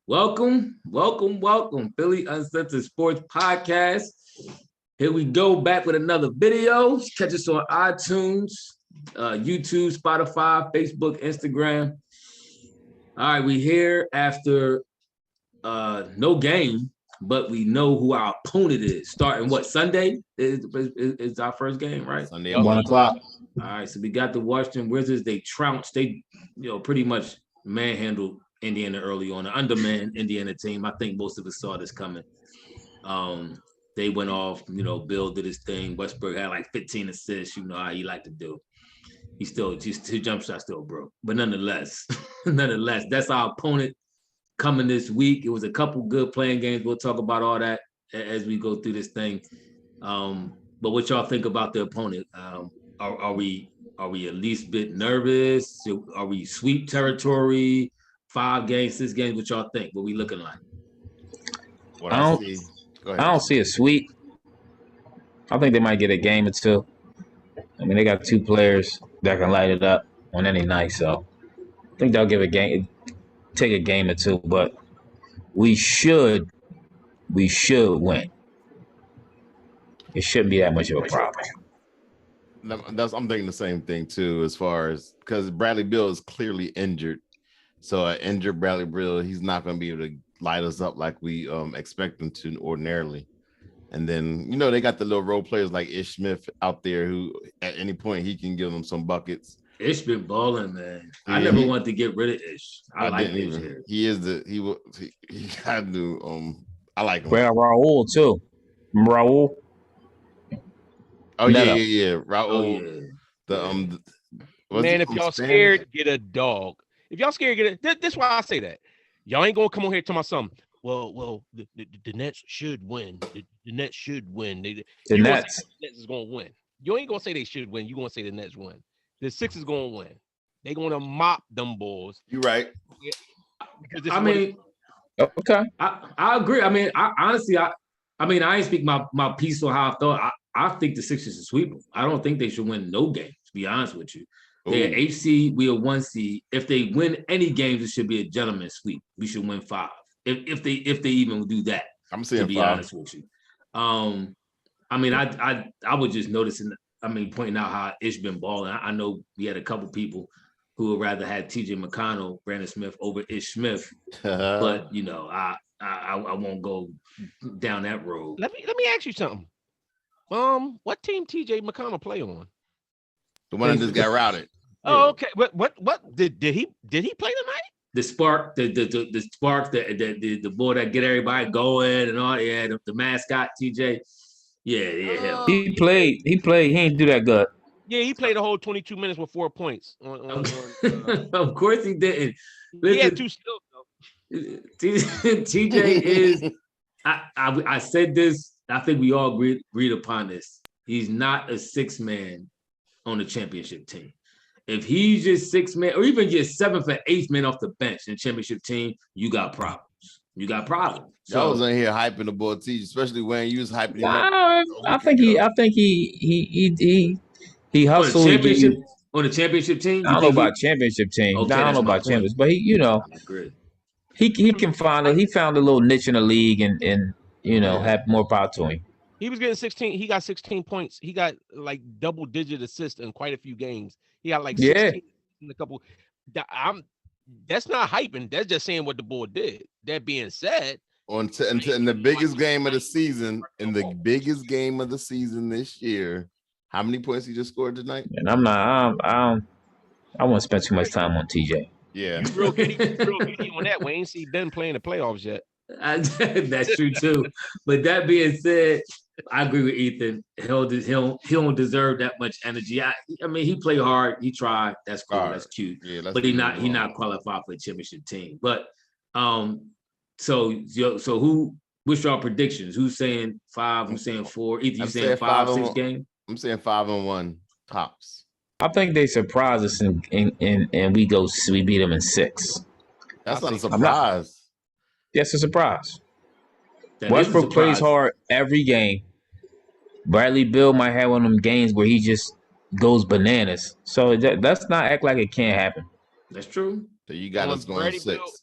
Welcome. Philly Uncensored Sports Podcast. Here we go back with another video. Catch us on iTunes, YouTube, Spotify, Facebook, Instagram. All right, we here after no game, but we know who our opponent is. Starting Sunday is our first game, right? Sunday at 1:00. All right, so we got the Washington Wizards. They trounced. They, pretty much manhandled Indiana early on, an undermanned Indiana team. I think most of us saw this coming. They went off, Bill did his thing. Westbrook had like 15 assists, how he liked to do. His jump shot still broke. But nonetheless, that's our opponent coming this week. It was a couple good playing games. We'll talk about all that as we go through this thing. But what y'all think about the opponent? Are we at least a bit nervous? Are we sweep territory? 5 games, 6 games? What y'all think? What we looking like? I don't see a sweep. I think they might get a game or two. I mean, they got 2 players that can light it up on any night, so I think they'll take a game or 2. But we should win. It shouldn't be that much of a problem. I'm thinking the same thing too, as far as because Bradley Beal is clearly injured. So an injured Bradley Beal, he's not going to be able to light us up like we expect him to ordinarily. And then, they got the little role players like Ish Smith out there who at any point he can give them some buckets. Ish been balling, man. Yeah. I never wanted to get rid of Ish. I like Ish here. He got to I like him. Well, Raul too. Raul. Oh yeah. Raul. Oh, yeah. Man, if y'all scared, get a dog. If y'all scared, get it. This is why I say that. Y'all ain't gonna come on here to my son. Well, the Nets should win. The Nets should win. The Nets is gonna win. You ain't gonna say they should win. You gonna say the Nets win. The Sixers is gonna win. They gonna mop them balls. You right. Okay. I agree. I mean, I honestly ain't speak my piece on how I thought. I think the Sixers should sweep them. I don't think they should win no game. To be honest with you. They're an 8 seed, we are 1 seed. If they win any games, it should be a gentleman's sweep. We should win 5. If they even do that. I'm saying, to be 5. Honest with you. I was just noticing. Pointing out how Ish been balling. I know we had a couple people who would rather have T.J. McConnell, Brandon Smith over Ish Smith, but I won't go down that road. Let me ask you something. What team T.J. McConnell play on? The one that just got routed. Oh, okay. What did he play tonight? The spark, the spark, the boy that get everybody going and all. Yeah, the mascot TJ. Yeah. He played. He ain't do that good. Yeah, he played the whole 22 minutes with 4 points. Of course he didn't. Listen, he had 2 steals though. TJ is. I said this. I think we all agreed upon this. He's not a 6-man on the championship team. If he's just 6-man or even just 7th or 8th man off the bench in the championship team, you got problems. So, I was in here hyping the boy T, especially when you was hyping him up. I think he hustled on the championship team. I don't know about championship team. Okay, I don't know about champions, but he can find he found a little niche in the league and have more power to him. He was getting 16. He got 16 points. He got like double-digit assists in quite a few games. He got like 16 in a couple. That's not hyping. That's just saying what the boy did. That being said, in the biggest game of the season, this year, how many points he just scored tonight? And I won't spend too much time on TJ. Yeah, real giddy on that. We ain't see Ben playing the playoffs yet. That's true too. But that being said, I agree with Ethan. He don't deserve that much energy. He played hard. He tried. That's cool. That's cute. Yeah, but he not qualified for a championship team. But so what's your predictions? Who's saying 5? Who's saying 4? Ethan, you saying 5, 6 games? I'm saying 5-1 tops. I think they surprise us and we beat them in 6. That's not a surprise. That's a surprise. Westbrook plays hard every game. Bradley Beal might have one of them games where he just goes bananas. So let's not act like it can't happen. That's true. So you got us going 6.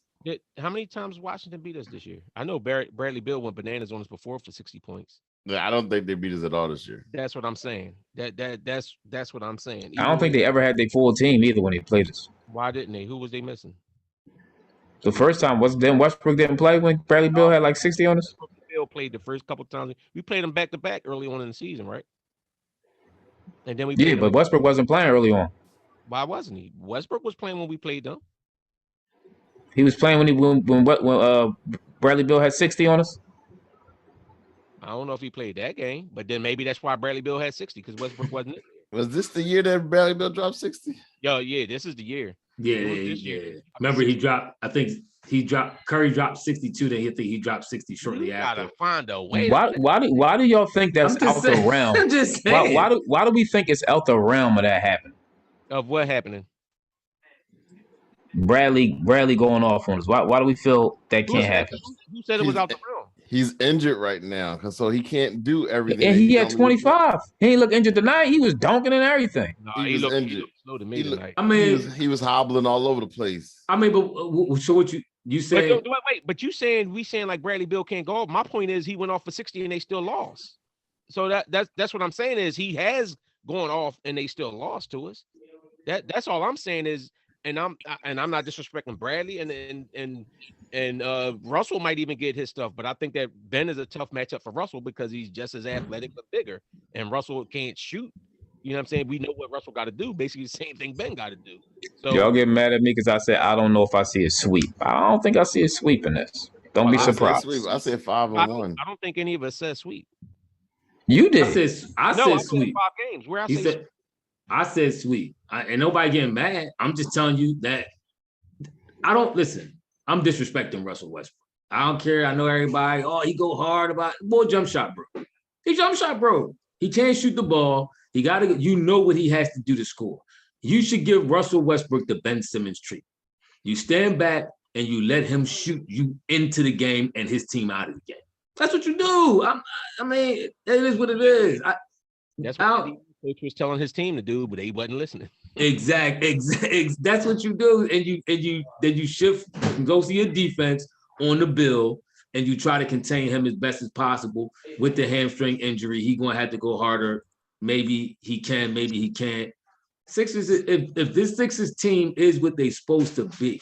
How many times Washington beat us this year? I know Bradley Beal went bananas on us before for 60 points. I don't think they beat us at all this year. That's what I'm saying. That's what I'm saying. I don't think they ever had their full team either when they played us. Why didn't they? Who was they missing? The first time Westbrook didn't play when Bradley Beal had like 60 on us. Beal played the first couple times. We played them back to back early on in the season, right? And then but Westbrook wasn't playing early on. Why wasn't he? Westbrook was playing when we played them. He was playing when Bradley Beal had 60 on us. I don't know if he played that game, but then maybe that's why Bradley Beal had 60 because Westbrook wasn't it. Was this the year that Bradley Beal dropped 60? Yeah, this is the year. Yeah. Remember, he dropped. I think Curry dropped 62. Then he dropped 60 shortly after. Gotta find a way. Why do y'all think that's out the realm? I'm just saying. Why do we think it's out the realm of that happening? Of what happening? Bradley going off on us. Why do we feel that can't happen? Who said it was out the realm? He's injured right now, so he can't do everything. And he had 25. He ain't look injured tonight. He was dunking and everything. No, he looked injured. He looked slow to me tonight. I mean, he was hobbling all over the place. I mean, but so what you saying? But we saying like Bradley Beal can't go off. My point is he went off for 60 and they still lost. So that's what I'm saying is he has gone off and they still lost to us. That's all I'm saying is. And I'm not disrespecting Bradley and Russell might even get his stuff, but I think that Ben is a tough matchup for Russell because he's just as athletic but bigger, and Russell can't shoot. You know what I'm saying? We know what Russell got to do. Basically, the same thing Ben got to do. So y'all get mad at me because I said I don't know if I see a sweep. I don't think I see a sweep in this. Don't be surprised. I said 5-1. I don't think any of us said sweep. You did. I said sweep. 5 games. Where I said sweep. And nobody getting mad. I'm just telling you that I don't listen. I'm disrespecting Russell Westbrook. I don't care. I know everybody. Oh, he go hard about boy jump shot, bro. He jump shot, bro. He can't shoot the ball. He got to. You know what he has to do to score. You should give Russell Westbrook the Ben Simmons treatment. You stand back and you let him shoot you into the game and his team out of the game. That's what you do. I mean, it is what it is. That's what coach was telling his team to do, but they wasn't listening. Exactly. That's what you do, and you shift and go see your defense on the bill, and you try to contain him as best as possible. With the hamstring injury, he's gonna have to go harder. Maybe he can, maybe he can't. Sixers, if this Sixers team is what they're supposed to be,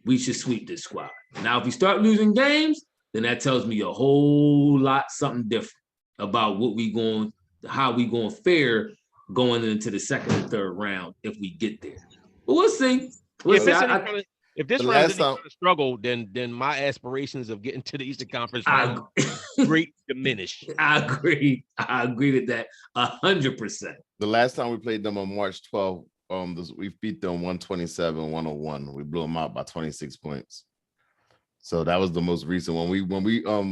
we should sweep this squad. Now, if we start losing games, then that tells me a whole lot something different about how we going to fare going into the second and third round if we get there. But we'll see. If this round is a struggle, then my aspirations of getting to the Eastern Conference great diminish. I agree with that 100%. The last time we played them on March 12th, we beat them 127-101. We blew them out by 26 points. So that was the most recent one.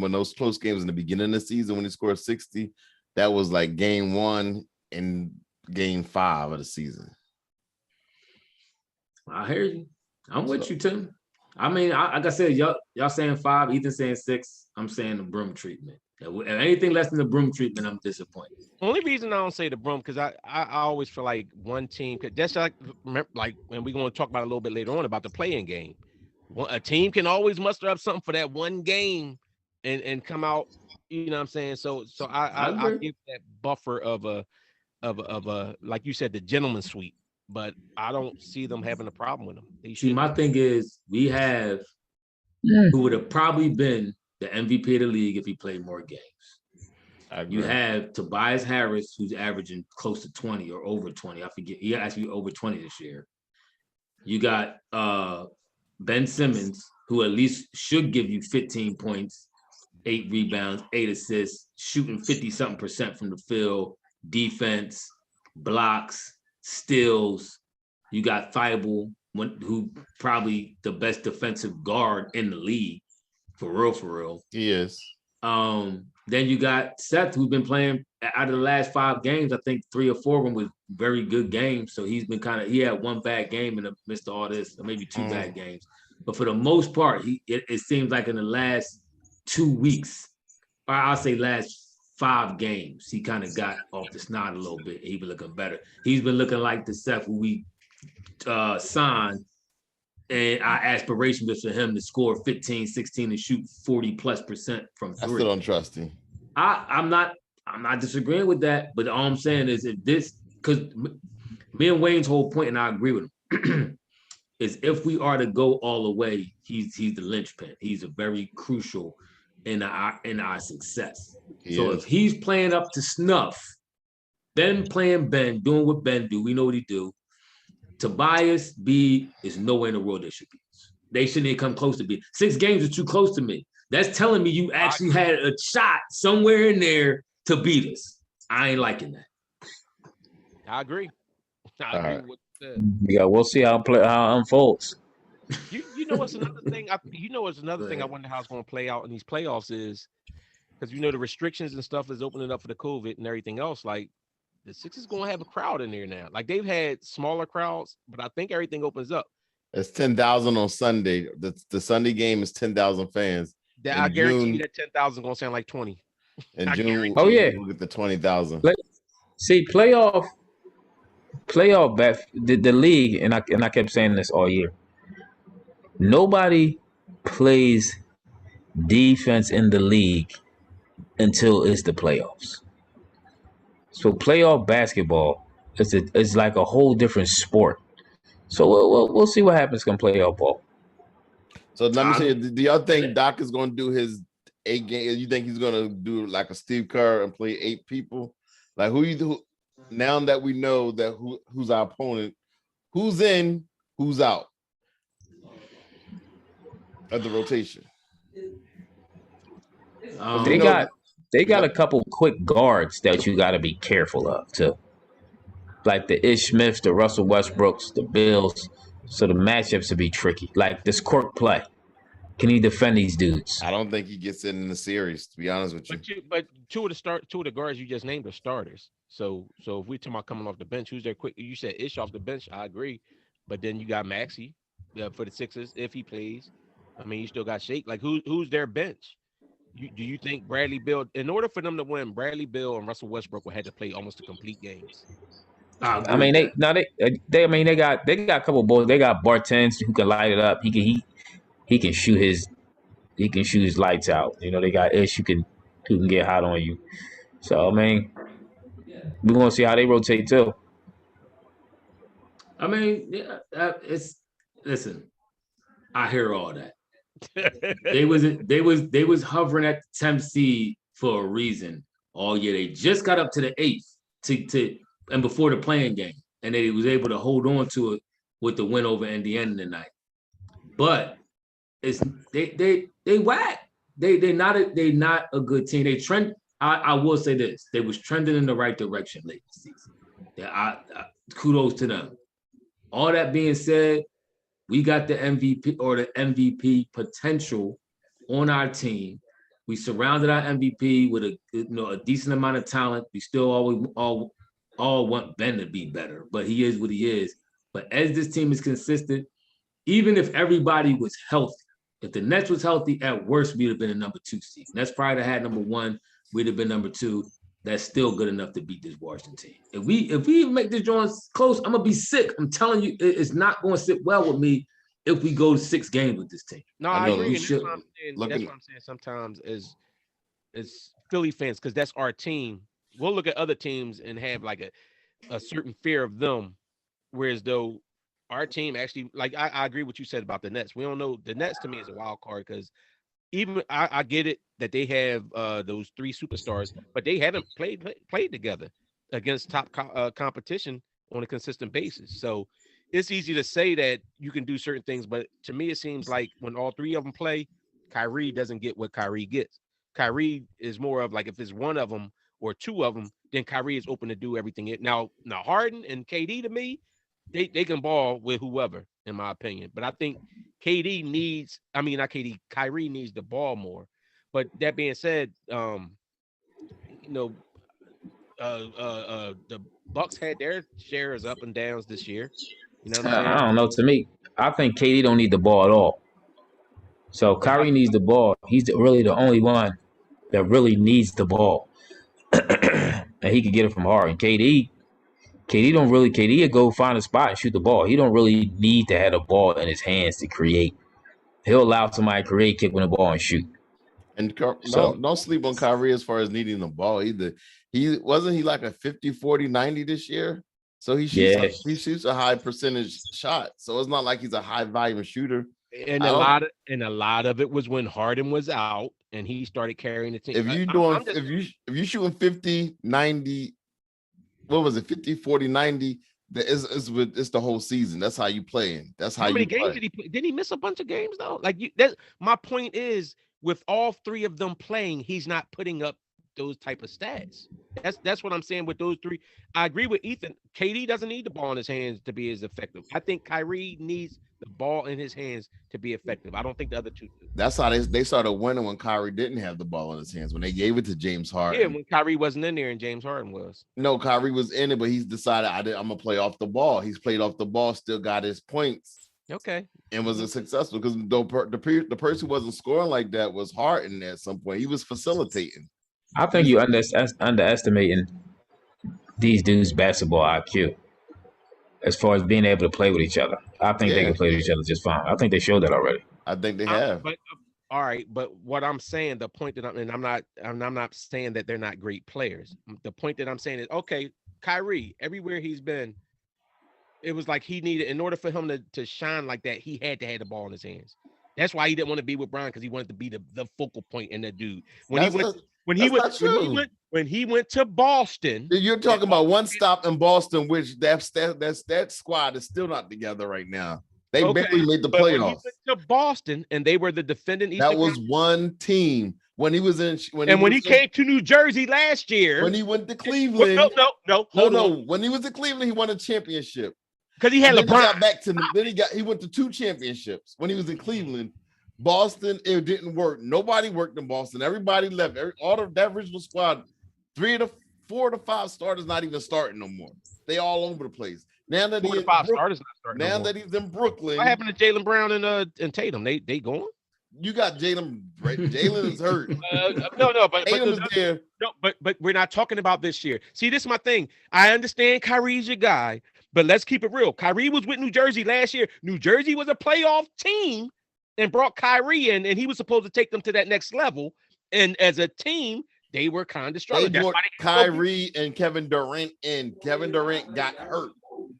When those close games in the beginning of the season when he scored 60. That was like game 1 and game 5 of the season. I hear you. I'm with you, Tim. I mean, like I said, y'all saying 5, Ethan saying 6. I'm saying the broom treatment. Anything less than the broom treatment, I'm disappointed. Only reason I don't say the broom because I always feel like one team. That's like when we're going to talk about it a little bit later on about the play-in game. A team can always muster up something for that one game and come out. You know what I'm saying? So I give that buffer of a like you said, the gentleman's suite, but I don't see them having a problem with them. See, my thing is we have who would have probably been the MVP of the league if he played more games. You have Tobias Harris, who's averaging close to 20 or over 20. I forget. He actually over 20 this year. You got Ben Simmons, who at least should give you 15 points. 8 rebounds, 8 assists, shooting 50-something% from the field, defense, blocks, steals. You got Thibault, who probably the best defensive guard in the league, for real. He is. Then you got Seth, who's been playing out of the last 5 games. I think 3 or 4 of them was very good games. So he's been he had 1 bad game in the midst of all this, or maybe 2 bad games. But for the most part, it seems like in the last 2 weeks, or I'll say last 5 games, he kind of got off the snot a little bit. He been looking better. He's been looking like the Seth who we signed And our aspiration was for him to score 15, 16, and shoot 40+% from three. I still don't trust him. I'm not disagreeing with that, but all I'm saying is if this, because me and Wayne's whole point, and I agree with him, is if we are to go all the way, he's the linchpin. He's a very crucial in our success. If he's playing up to snuff, then playing Ben, doing what Ben do, we know what he do. Tobias B is nowhere in the world they should be. They shouldn't even come close to be. 6 games is too close to me. That's telling me you actually had a shot somewhere in there to beat us. I ain't liking that. I agree. I agree with what you said. Yeah, we'll see how it unfolds. You know what's another thing? I wonder how it's going to play out in these playoffs is because the restrictions and stuff is opening up for the COVID and everything else. Like the Sixers going to have a crowd in there now. Like they've had smaller crowds, but I think everything opens up. It's 10,000 on Sunday. The Sunday game is 10,000 fans. I guarantee you that 10,000 going to sound like 20. In June, we'll get the 20,000. See, playoff bet the league, and I kept saying this all year. Nobody plays defense in the league until it's the playoffs. So playoff basketball is like a whole different sport. So we'll see what happens come playoff ball. So let me say, do y'all think Doc is going to do his 8 games? You think he's going to do like a Steve Kerr and play 8 people? Like who now that we know that who's our opponent, who's in, who's out of the rotation? They got a couple quick guards that you got to be careful of too, like the Ish Smiths, the Russell Westbrooks, the Bills. So the matchups will be tricky. Like this court play, can he defend these dudes? I don't think he gets in the series, to be honest with you. But two of the guards you just named are starters. So if we're talking about coming off the bench, who's there quick? You said Ish off the bench. I agree, but then you got Maxey for the Sixers if he plays. I mean, you still got Shake. Like who's their bench? Do you think Bradley Beal, in order for them to win, Bradley Beal and Russell Westbrook would have to play almost the complete games? I mean, they got a couple of boys. They got Bartends who can light it up. He can shoot his lights out. They got Ish who can get hot on you. So I mean, we're gonna see how they rotate too. I mean, listen. I hear all that. they was hovering at the 10th seed for a reason all year. They just got up to the 8th and before the playing game, and they was able to hold on to it with the win over Indiana tonight. But they whack. They not a good team. They trend. I will say this: they was trending in the right direction late this season. Kudos to them. All that being said, we got the MVP potential on our team. We surrounded our MVP with a decent amount of talent. We still all want Ben to be better, but he is what he is. But as this team is consistent, even if everybody was healthy, if the Nets was healthy, at worst we'd have been a number 2 seed. Nets probably had number 1, we'd have been number 2. That's still good enough to beat this Washington team. If we make this drawing close, I'm gonna be sick. I'm telling you, it's not going to sit well with me if we go to 6 games with this team. No, I agree. That's what I'm saying. Sometimes is Philly fans, because that's our team. We'll look at other teams and have like a certain fear of them, whereas though our team actually, like I agree with what you said about the Nets. We don't know. The Nets to me is a wild card because even I get it that they have those 3 superstars, but they haven't played together against top competition on a consistent basis. So it's easy to say that you can do certain things, but to me it seems like when all 3 of them play, Kyrie doesn't get what Kyrie gets. Kyrie is more of like if it's one of them or 2 of them, then Kyrie is open to do everything. Now Harden and KD to me, they can ball with whoever, in my opinion. But I think Kyrie needs the ball more. But that being said, the Bucks had their shares up and downs this year. You know what I'm saying? I don't know. To me, I think KD don't need the ball at all. So Kyrie needs the ball. He's really the only one that really needs the ball, and he can get it from Harden. KD KD will go find a spot and shoot the ball. He don't really need to have the ball in his hands to create. He'll allow somebody to create, kick with the ball, and shoot. And don't sleep on Kyrie as far as needing the ball either. He like a 50, 40, 90 this year. So he shoots a high percentage shot. So it's not like he's a high volume shooter. And a lot of it was when Harden was out and he started carrying the team. If you shooting 50, 90, what was it? 50, 40, 90. It's the whole season. That's how you playing. That's how many games did he play? Did he miss a bunch of games though? That's my point is with all three of them playing, he's not putting up those type of stats. That's what I'm saying with those three. I agree with Ethan. KD doesn't need the ball in his hands to be as effective. I think Kyrie needs the ball in his hands to be effective. I don't think the other two do. That's how they started winning when Kyrie didn't have the ball in his hands, when they gave it to James Harden. Yeah, when Kyrie wasn't in there and James Harden was. No, Kyrie was in it, but he's decided I'm gonna play off the ball. He's played off the ball, still got his points. Okay. And wasn't successful because the person who wasn't scoring like that was Harden at some point. He was facilitating. I think you underestimating these dudes' basketball IQ as far as being able to play with each other. I think they can play with each other just fine. I think they showed that already. I think they have. But all right, but what I'm saying, the point that I'm not saying that they're not great players. The point that I'm saying is, okay, Kyrie, everywhere he's been, it was like he needed, in order for him to shine like that, he had to have the ball in his hands. That's why he didn't want to be with Brown, because he wanted to be the focal point and the dude. When he went to Boston. You're talking about one stop in Boston, which that squad is still not together right now. They barely made the playoffs. When he went to Boston and they were the defending Eastern That was one team. When he was in when he came to New Jersey last year. When he went to Cleveland. No. When he was in Cleveland, he won a championship. Because he had LeBron. He went to 2 championships when he was in Cleveland. Boston, it didn't work. Nobody worked in Boston. Everybody left. All of that original squad, 4 to 5 starters not even starting no more. They all over the place. Now that he's in Brooklyn. What happened to Jaylen Brown and Tatum? They gone? You got Jaylen. Right? Jaylen is hurt. But we're not talking about this year. See, this is my thing. I understand Kyrie's your guy, but let's keep it real. Kyrie was with New Jersey last year. New Jersey was a playoff team and brought Kyrie in, and he was supposed to take them to that next level. And as a team, they were kind of struggling. They brought Kyrie and Kevin Durant in. Kevin Durant got hurt.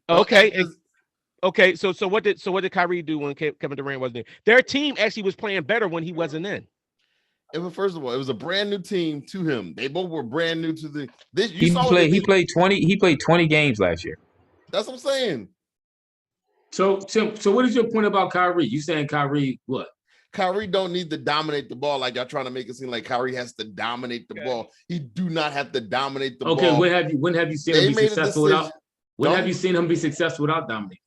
Okay. So what did Kyrie do when Kevin Durant wasn't there? Their team actually was playing better when he wasn't in. First of all, it was a brand new team to him. They both were brand new to the. He played 20 games last year. That's what I'm saying. So Tim, what is your point about Kyrie? You saying Kyrie what? Kyrie don't need to dominate the ball like y'all trying to make it seem like Kyrie has to dominate the ball. He do not have to dominate the ball. Okay, when have you seen him be successful without? When have you seen him be successful without dominating?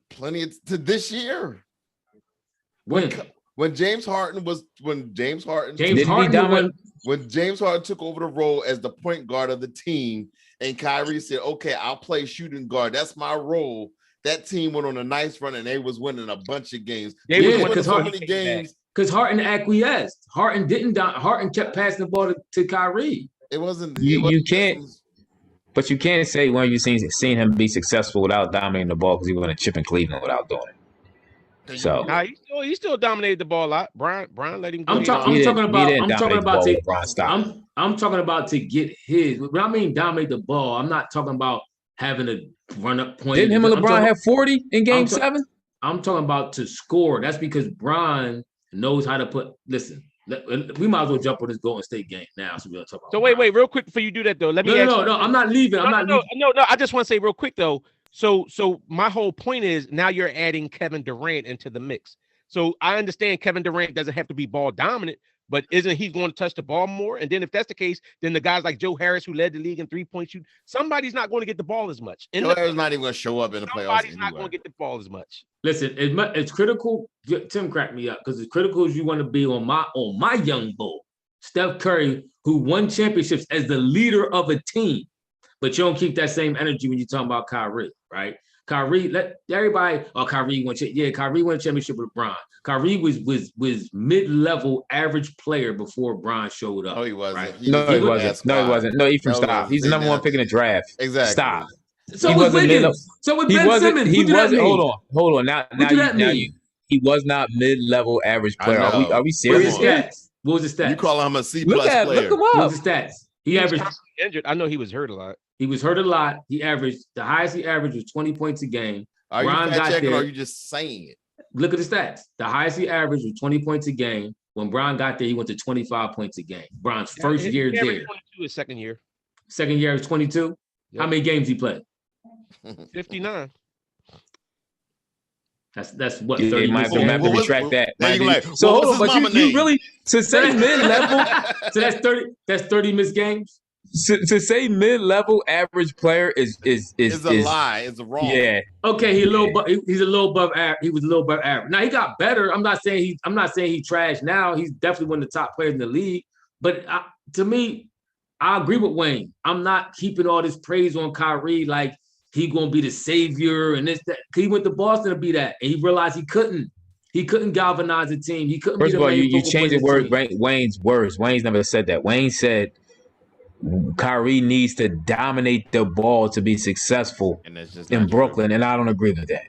Plenty to this year. When James Harden took over the role as the point guard of the team, and Kyrie said, "Okay, I'll play shooting guard. That's my role." That team went on a nice run, and they was winning a bunch of games. Because Harden acquiesced. Harden didn't. Harden kept passing the ball to Kyrie. It wasn't. You can't. But you can't say when you've seen him be successful without dominating the ball, because he won a chip in Cleveland without doing it. So he still dominated the ball a lot. Brian let him go. I'm talking about to get his. When I mean dominate the ball, I'm not talking about having a run up point. Didn't him and LeBron have 40 in Game 7? I'm talking about to score. That's because Brian knows how to put. Listen, we might as well jump on this Golden State game now. So we'll talk about. So wait, real quick before you do that though. Let me. No. I'm not leaving. No. I just want to say real quick though. So my whole point is now you're adding Kevin Durant into the mix. So I understand Kevin Durant doesn't have to be ball dominant, but isn't he going to touch the ball more? And then if that's the case, then the guys like Joe Harris, who led the league in 3-point shoot, somebody's not going to get the ball as much. Joe Harris not even going to show up in the playoffs. Somebody's not going to get the ball as much. Listen, it's critical. Tim cracked me up because as critical as you want to be on my young bull, Steph Curry, who won championships as the leader of a team, but you don't keep that same energy when you're talking about Kyrie, right? Kyrie, let everybody. Kyrie won. Kyrie won a championship with LeBron. Kyrie was mid-level average player before Bron showed up. Oh, he wasn't. Right? He wasn't. No, he wasn't. No, Ephraim, stop. He's the number one pick in the draft. Exactly. Stop. So was Wiggins. So with Ben Simmons. He wasn't. Hold on. Now He was not mid-level average player. Are we serious? What was his stats? You call him a C+ player. Look him up. What was his stats? He averaged injured. I know he was hurt a lot. He was hurt a lot. He averaged the highest he averaged was 20 points a game. Are you fact checking or are you just saying it? Look at the stats. The highest he averaged was 20 points a game. When Brown got there, he went to 25 points a game. Brown's first year there. 22 his second year. Second year was 22. Yep. How many games he played? 59. That's what 30 might have to retract that. So hold on, but you really to say mid-level. So that's 30. That's 30 missed games. To say mid-level average player is a lie. It's a wrong. Yeah. Okay, he's a little above average. He was a little above average. Now he got better. I'm not saying he trash now. He's definitely one of the top players in the league. But to me, I agree with Wayne. I'm not keeping all this praise on Kyrie like he gonna be the savior and this that. He went to Boston to be that, and he realized he couldn't. He couldn't galvanize the team. He couldn't. First of all, you changed the word. Wayne's words. Wayne's never said that. Wayne said Kyrie needs to dominate the ball to be successful in Brooklyn, and I don't agree with that.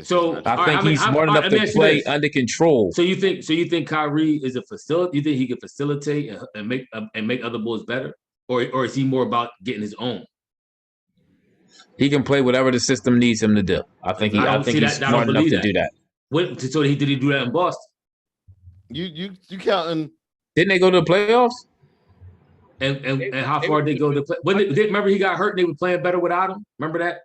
So I think he's smart enough to play under control. So you think Kyrie is a facilitator? You think he can facilitate and make other boys better, or is he more about getting his own? He can play whatever the system needs him to do. I think he's smart enough to do that. So did he do that in Boston? You counting? Didn't they go to the playoffs? And how far did they go to play? Remember he got hurt and they were playing better without him? Remember that?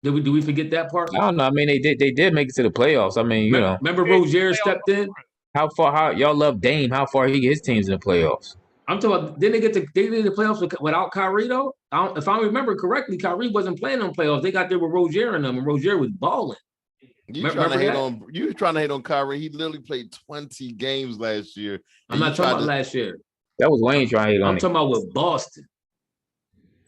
Do we forget that part? I don't know. I mean, they did make it to the playoffs. I mean, Remember Rozier stepped in? How y'all love Dame? How far he get his teams in the playoffs? I'm talking about, didn't they get the playoffs without Kyrie though? If I remember correctly, Kyrie wasn't playing on playoffs. They got there with Rozier in them, and Rozier was balling. You trying to hate on Kyrie? He literally played 20 games last year. I'm not talking about last year. That was Wayne trying to hate on him. I'm talking about with Boston.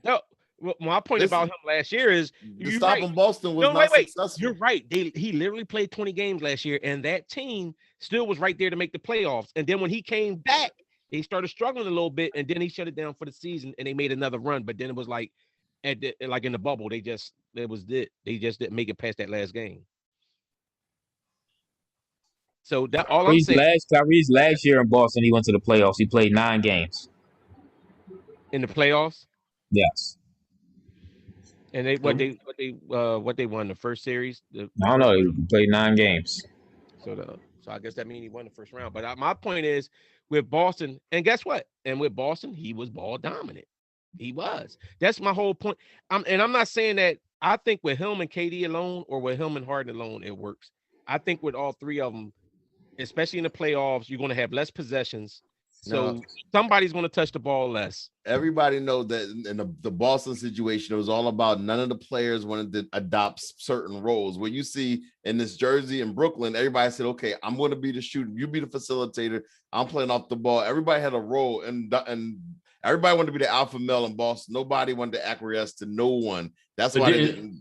No, well, my point about him last year is stopping Boston was not successful. You're right. He literally played 20 games last year, and that team still was right there to make the playoffs. And then when he came back, they started struggling a little bit, and then he shut it down for the season, and they made another run. But then it was like in the bubble, they just didn't make it past that last game. So that all I'm saying. Kyrie's last year in Boston, he went to the playoffs. He played 9 games in the playoffs. Yes. And what they won the first series? I don't know. He played 9 games. So I guess that means he won the first round. But my point is with Boston, and guess what? And with Boston, he was ball dominant. He was. That's my whole point. I'm not saying that I think with him and KD alone or with him and Harden alone, it works. I think with all three of them, especially in the playoffs, you're going to have less possessions. So somebody's going to touch the ball less. Everybody knows that in the Boston situation, it was all about none of the players wanted to adopt certain roles. When you see in this Jersey and Brooklyn, everybody said, okay, I'm going to be the shooter. You be the facilitator. I'm playing off the ball. Everybody had a role and everybody wanted to be the alpha male in Boston. Nobody wanted to acquiesce to no one. That's why they didn't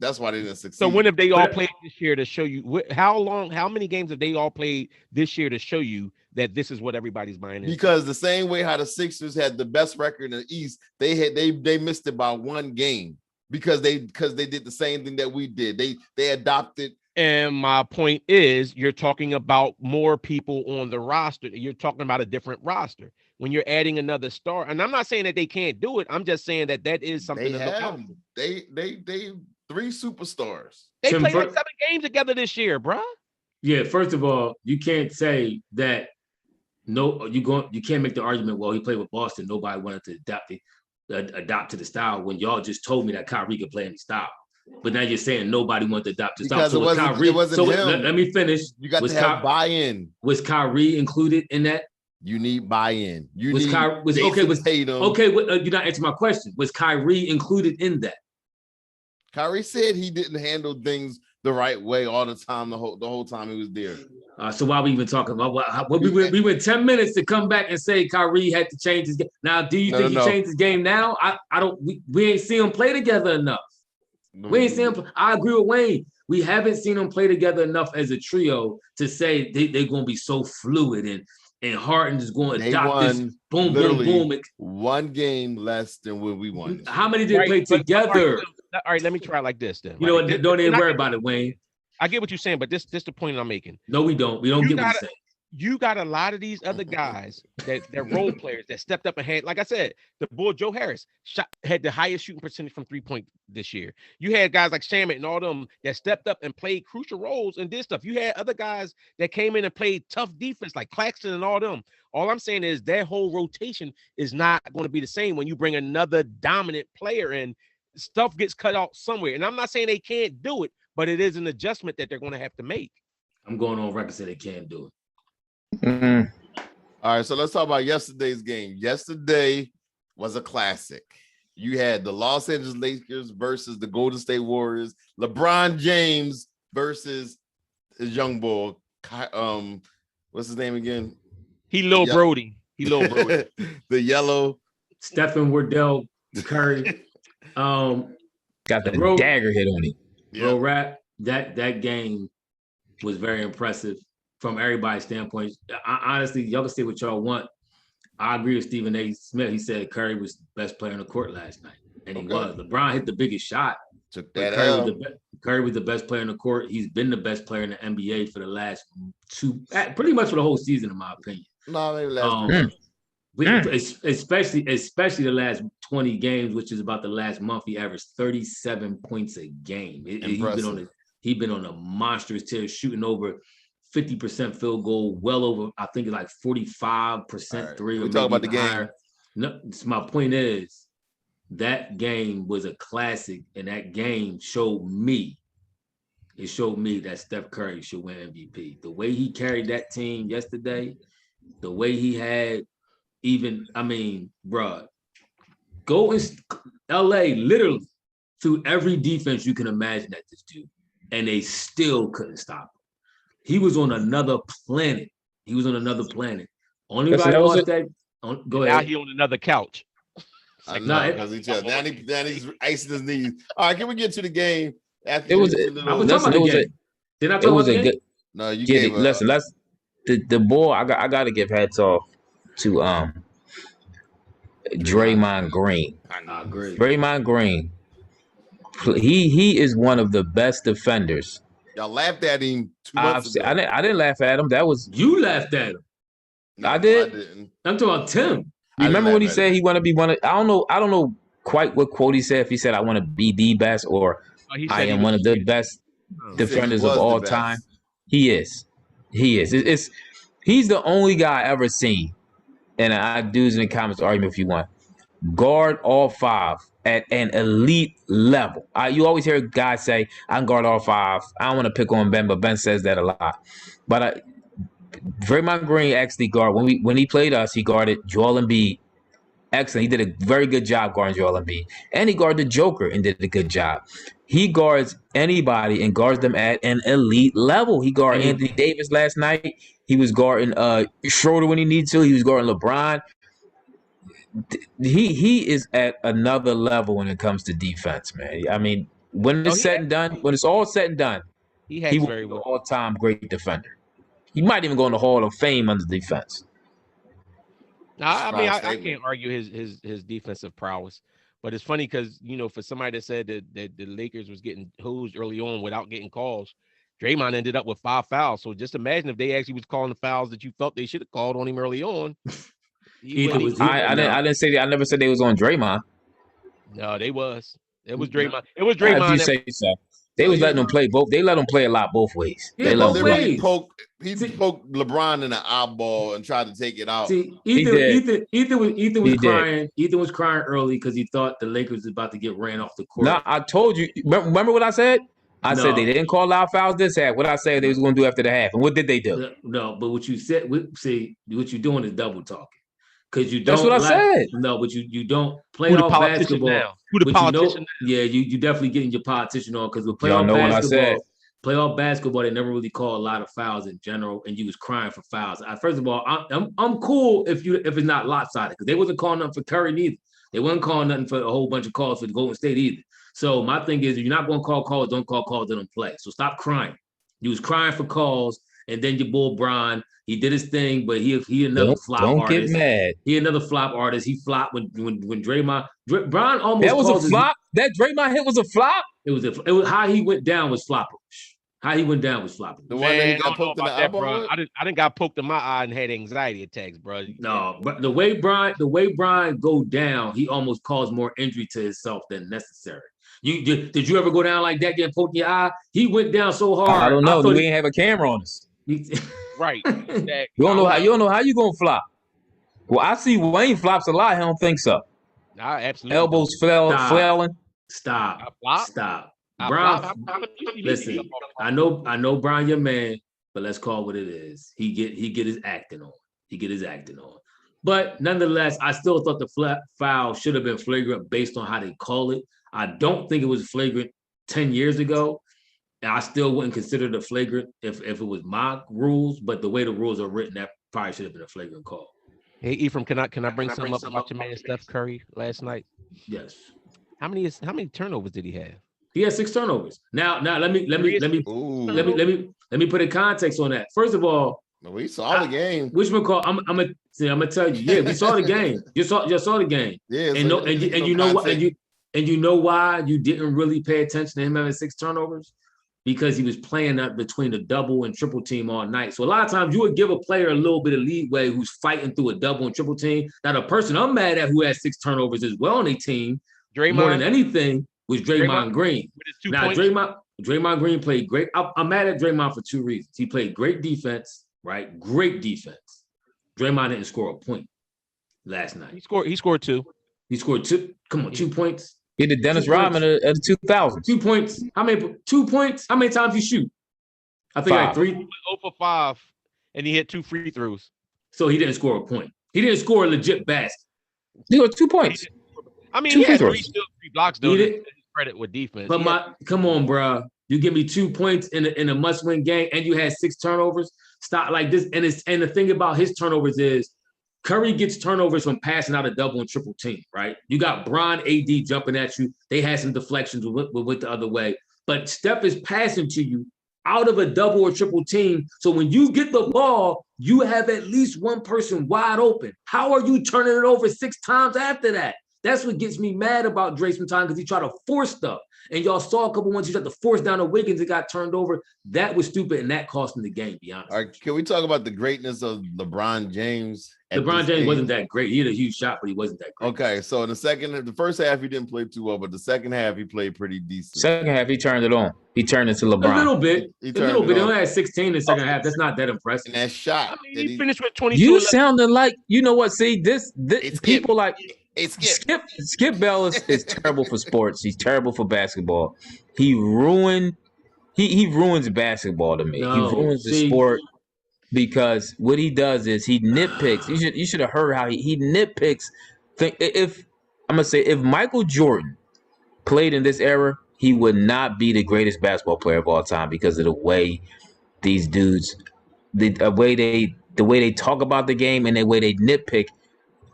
succeed. So when have they all played this year to show you how many games have they all played this year to show you that this is what everybody's buying into? Because the same way how the Sixers had the best record in the East, they missed it by 1 game because they did the same thing that we did. They adopted. And my point is, you're talking about more people on the roster. You're talking about a different roster. When you're adding another star, and I'm not saying that they can't do it. I'm just saying that is something to look out for. They 3 superstars. They played like 7 games together this year, bro. Yeah, first of all, you can't say that. No, you can't make the argument. Well, he played with Boston. Nobody wanted to adopt to the style when y'all just told me that Kyrie could play any style. But now you're saying nobody wanted to adopt the style. Because it wasn't him. Let me finish. You got to have buy-in. Was Kyrie included in that? You need buy-in. You're not answering my question. Was Kyrie included in that? Kyrie said he didn't handle things the right way all the time. The whole time he was there. So why are we even talking about what we went 10 minutes to come back and say Kyrie had to change his game? Now, do you think he changed his game now? I don't. We ain't seen him play together enough. We ain't seen him. I agree with Wayne. We haven't seen them play together enough as a trio to say they're going to be so fluid and Harden is going to adopt this boom, boom, boom. 1 game less than when we won. How many did they play together? All right, let me try it like this then. You know what? Don't even worry about it, Wayne. I get what you're saying, but this the point I'm making. No, we don't. We don't get what you're saying. You got a lot of these other guys that role players that stepped up and had, like I said, the bull Joe Harris had the highest shooting percentage from 3-point this year. You had guys like Shamet and all them that stepped up and played crucial roles and did stuff. You had other guys that came in and played tough defense like Claxton and all them. All I'm saying is that whole rotation is not going to be the same when you bring another dominant player in. Stuff gets cut out somewhere. And I'm not saying they can't do it, but it is an adjustment that they're going to have to make. I'm going on record saying they can't do it. Mm-hmm. All right, so let's talk about yesterday's game. Yesterday was a classic. You had the Los Angeles Lakers versus the Golden State Warriors. LeBron James versus his young boy. What's his name again? Brody. Brody. The yellow. Steph and Wardell Curry. Got the dagger hit on him. Bro, rap. That game was very impressive. From everybody's standpoint, honestly, y'all can say what y'all want. I agree with Stephen A. Smith. He said Curry was the best player on the court last night, and he was. LeBron hit the biggest shot. Took that Curry was the best player on the court. He's been the best player in the NBA for the last pretty much for the whole season, in my opinion. No, maybe last especially the last 20 games, which is about the last month. He averaged 37 points a game. He's been on a monstrous tear, shooting over 50% field goal, well over, I think it's like 45% three. We talk about the game. Higher. No, my point is that game was a classic, and that game showed me that Steph Curry should win MVP. The way he carried that team yesterday, the way he had go in LA literally through every defense you can imagine at this dude, and they still couldn't stop him. He was on another planet. Only guy watched that. Go ahead. Now he on another couch. I know, because now he's icing his knees. All right, can we get to the game? It was a good. No, you gave listen. The boy. I got to give hats off to Draymond Green. I agree. Draymond Green. He is one of the best defenders. Y'all laughed at him 2 months ago. I didn't laugh at him. That was you laughed at him. No, I did. I didn't. I'm talking about Tim. You remember when he said he want to be one of? I don't know quite what quote he said. If he said I want to be the best or I am one of the best defenders of all time. He is. He's the only guy I ever seen, and I do in the comments argument if you want. Guard all five at an elite level. You always hear guys say, I can guard all five. I don't want to pick on Ben, but Ben says that a lot. But Draymond Green actually guarded, when he played us, he guarded Joel Embiid. Excellent. He did a very good job guarding Joel Embiid. And he guarded the Joker and did a good job. He guards anybody and guards them at an elite level. He guarded Anthony Davis last night. He was guarding Schroeder when he needed to. He was guarding LeBron. He is at another level when it comes to defense, man. I mean, when it's all said and done, he will be an all-time great defender. He might even go in the Hall of Fame under defense. I can't argue his defensive prowess, but it's funny because for somebody that said that the Lakers was getting hosed early on without getting calls, Draymond ended up with 5 fouls. So just imagine if they actually was calling the fouls that you felt they should have called on him early on. I didn't say that. I never said they was on Draymond. No, they was. It was Draymond. It was Draymond. If you say so. They was letting them play both. They let them play a lot both ways. Yeah, he poked LeBron in the eyeball and tried to take it out. See, Ethan was crying. Ethan was crying early because he thought the Lakers was about to get ran off the court. No, I told you. Remember what I said? I said they didn't call out fouls this half. What I said they was going to do after the half, and what did they do? No, but what you said, what you're doing is double talking. Because you don't. That's what I said. No, but you don't play off basketball. Now? Who the politician? Yeah, you definitely getting your politician on because with playoff basketball, they never really call a lot of fouls in general, and you was crying for fouls. First of all, I'm cool if it's not lopsided because they wasn't calling nothing for Curry neither. They wasn't calling nothing for a whole bunch of calls for the Golden State either. So my thing is, if you're not going to call calls, don't call calls that don't play. So stop crying. You was crying for calls And then your boy Bron, he did his thing, but he another flop artist. Don't get mad. He another flop artist. He flopped when Draymond. Bron almost that was a flop. That Draymond hit was a flop. It was how he went down was flopperish. How he went down was flopperish. The one that he got poked in the eyeball. Bro. I didn't got poked in my eye and had anxiety attacks, bro. No, but the way Brian go down, he almost caused more injury to himself than necessary. Did you ever go down like that, getting poked in your eye? He went down so hard. I don't know. We ain't have a camera on us. Right. You don't know how you gonna flop. Well, I see Wayne flops a lot. I don't think so. Nah, absolutely. Elbows flailing. Stop. Brown, listen. I know Brian, your man, but let's call what it is. He get his acting on. But nonetheless, I still thought the foul should have been flagrant based on how they call it. I don't think it was flagrant 10 years ago. And I still wouldn't consider it a flagrant if it was my rules, but the way the rules are written, that probably should have been a flagrant call. Hey, Ephraim, can I bring something up about your man Steph Curry last night? Yes. How many turnovers did he have? He had 6 turnovers. Now let me put a context on that. First of all, we saw the game. Whatchamacallit, I'm gonna tell you. Yeah, we saw the game. You saw the game. Yeah, and you know why you didn't really pay attention to him having 6 turnovers? Because he was playing up between the double and triple team all night. So a lot of times you would give a player a little bit of leeway who's fighting through a double and triple team. Now the person I'm mad at who had 6 turnovers as well on their team, more than anything, was Draymond Green. Now Draymond Green played great. I'm mad at Draymond for 2 reasons. He played great defense, right? Great defense. Draymond didn't score a point last night. He scored 2. He scored 2. Come on, 2 points. He did Dennis Rodman at the 2000s. 2 points. How many? 2 points. How many times you shoot? I think 5. like 3. 0 for 5, and he hit 2 free throws. So he didn't score a point. He didn't score a legit basket. He got 2 points. I mean, he had 3 blocks though. Credit with defense. But come on, bro. You give me 2 points in a must-win game, and you had 6 turnovers. Stop like this. And the thing about his turnovers is Curry gets turnovers from passing out a double and triple team, right? You got Bron, AD jumping at you. They had some deflections with the other way. But Steph is passing to you out of a double or triple team. So when you get the ball, you have at least one person wide open. How are you turning it over 6 times after that? That's what gets me mad about Dre sometimes, because he tried to force stuff. And y'all saw a couple ones he tried to force down to Wiggins. It got turned over. That was stupid, and that cost him the game, to be honest. All right, can we talk about the greatness of LeBron James? LeBron James wasn't that great. He had a huge shot, but he wasn't that great. Okay, so in the first half, he didn't play too well, but the second half, he played pretty decent. Second half, he turned it on. He turned into LeBron. A little bit. He only had 16 in the second half. That's not that impressive. And that shot. He finished with 22. You sounded like, you know what, see, this people like Skip Bayless is terrible for sports. He's terrible for basketball. He ruins basketball to me. He ruins the sport because what he does is he nitpicks. You should have heard how he nitpicks. If Michael Jordan played in this era, he would not be the greatest basketball player of all time because of the way these dudes, the way they talk about the game and the way they nitpick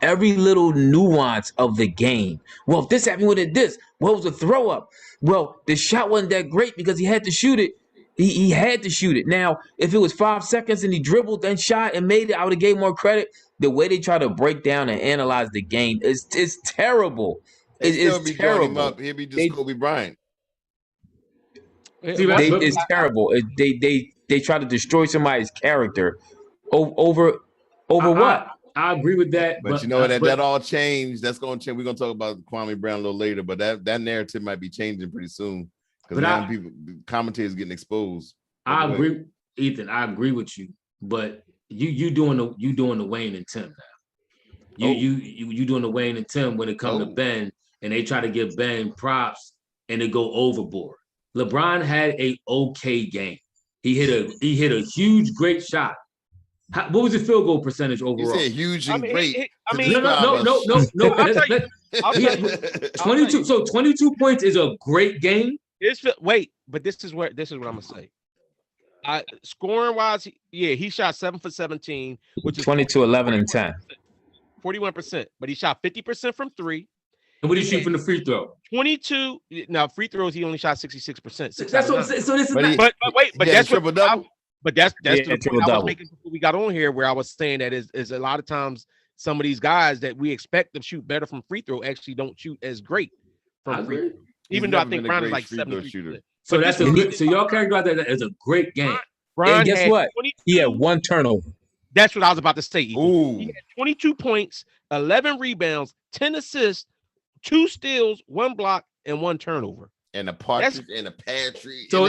every little nuance of the game. Well, if this happened with this, what was the throw up? Well, the shot wasn't that great because he had to shoot it. He had to shoot it. Now, if it was 5 seconds and he dribbled and shot and made it, I would have gave more credit. The way they try to break down and analyze the game is terrible. It's terrible. He'll be just Kobe Bryant. It's terrible. They try to destroy somebody's character over what? I agree with that. But you know that all changed. That's going to change. We're going to talk about Kwame Brown a little later, but that narrative might be changing pretty soon because now commentators getting exposed. I agree, Ethan. I agree with you, but you doing the Wayne and Tim now. You doing the Wayne and Tim when it comes to Ben, and they try to give Ben props and they go overboard. LeBron had a okay game. He hit a huge great shot. What was the field goal percentage overall? You said huge and great. No. I'll tell you. 22. So 22 points is a great game. But this is what I'm gonna say. Scoring wise, he shot 7 for 17, which is 22, 11, and 10. 41%, but he shot 50% from 3. And what did he shoot from the free throw? 22. Now free throws, he only shot 66%. That's what. So this is. But that's triple double. But that's Yeah, the point I was triple-double. making before we got on here, where I was saying that is a lot of times some of these guys that we expect to shoot better from free throw actually don't shoot as great from free throw. Even though I think Brown is like 73%. So that's a good. So y'all characterize that as a great game. And guess what? 22, He had 1 turnover. That's what I was about to say. Ooh. He had 22 points, 11 rebounds, 10 assists, 2 steals, 1 block, and 1 turnover. And a partridge and a pantry. So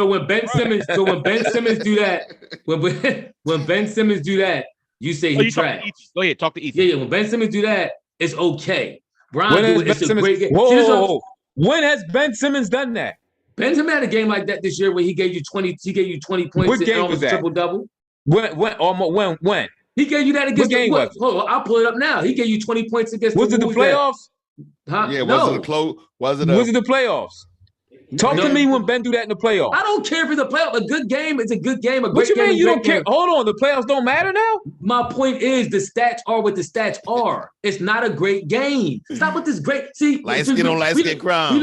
when Ben Simmons do that, when Ben Simmons do that, you say he trash. Go ahead, talk to Ethan. Yeah. When Ben Simmons do that, it's okay. Brown do it, it's a great game. Whoa. When has Ben Simmons done that? Ben Simmons had a game like that this year where he gave you 20 points. What game was that? Triple-double. When? He gave you that against what game was it? Hold on, I'll pull it up now. He gave you 20 points against Was it the playoffs? Huh? Yeah, no. was it a close? Was it the playoffs? Talk to me when Ben do that in the playoffs. I don't care if it's a playoff. A good game is a good game. A What great you game mean is you a don't great care? game. Hold on, the playoffs don't matter now? My point is the stats are what the stats are. It's not a great game. Stop with this great. See, light skin on light skin crime. We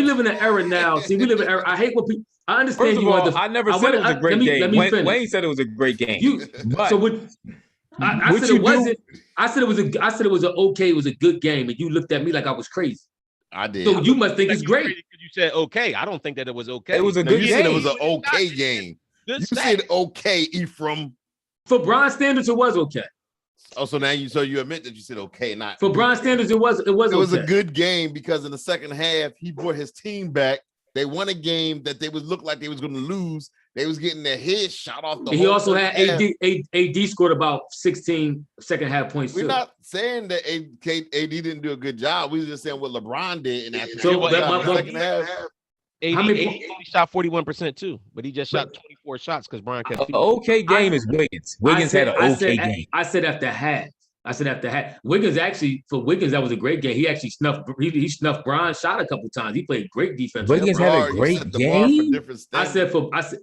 live in an era now. See, we live in an era. I hate what people. I understand. First of all, I never said it was a great game. Wayne said it was a great game. I said it wasn't. I said it was okay. It was a good game, and you looked at me like I was crazy. I did. So you must think it's great. You said okay. I don't think that it was okay. It was a good game. You said it was an okay game. You said okay, Ephraim. For Bron standards, it was okay. Oh, so now you admit that you said okay, not for Bron standards, it was okay. A good game because in the second half he brought his team back. They won a game that looked like they was going to lose. They was getting their head shot off the. He also had AD scored about 16 second half points. We're not saying that AD didn't do a good job. We were just saying what LeBron did. And after second half, AD only shot 41% too, but he just shot 24 shots because Brown kept. Okay, game is Wiggins. Wiggins had an okay game. I said after half. Wiggins actually, for Wiggins, that was a great game. He actually snuffed Bron's shot a couple times. He played great defense. Wiggins had a great game. I said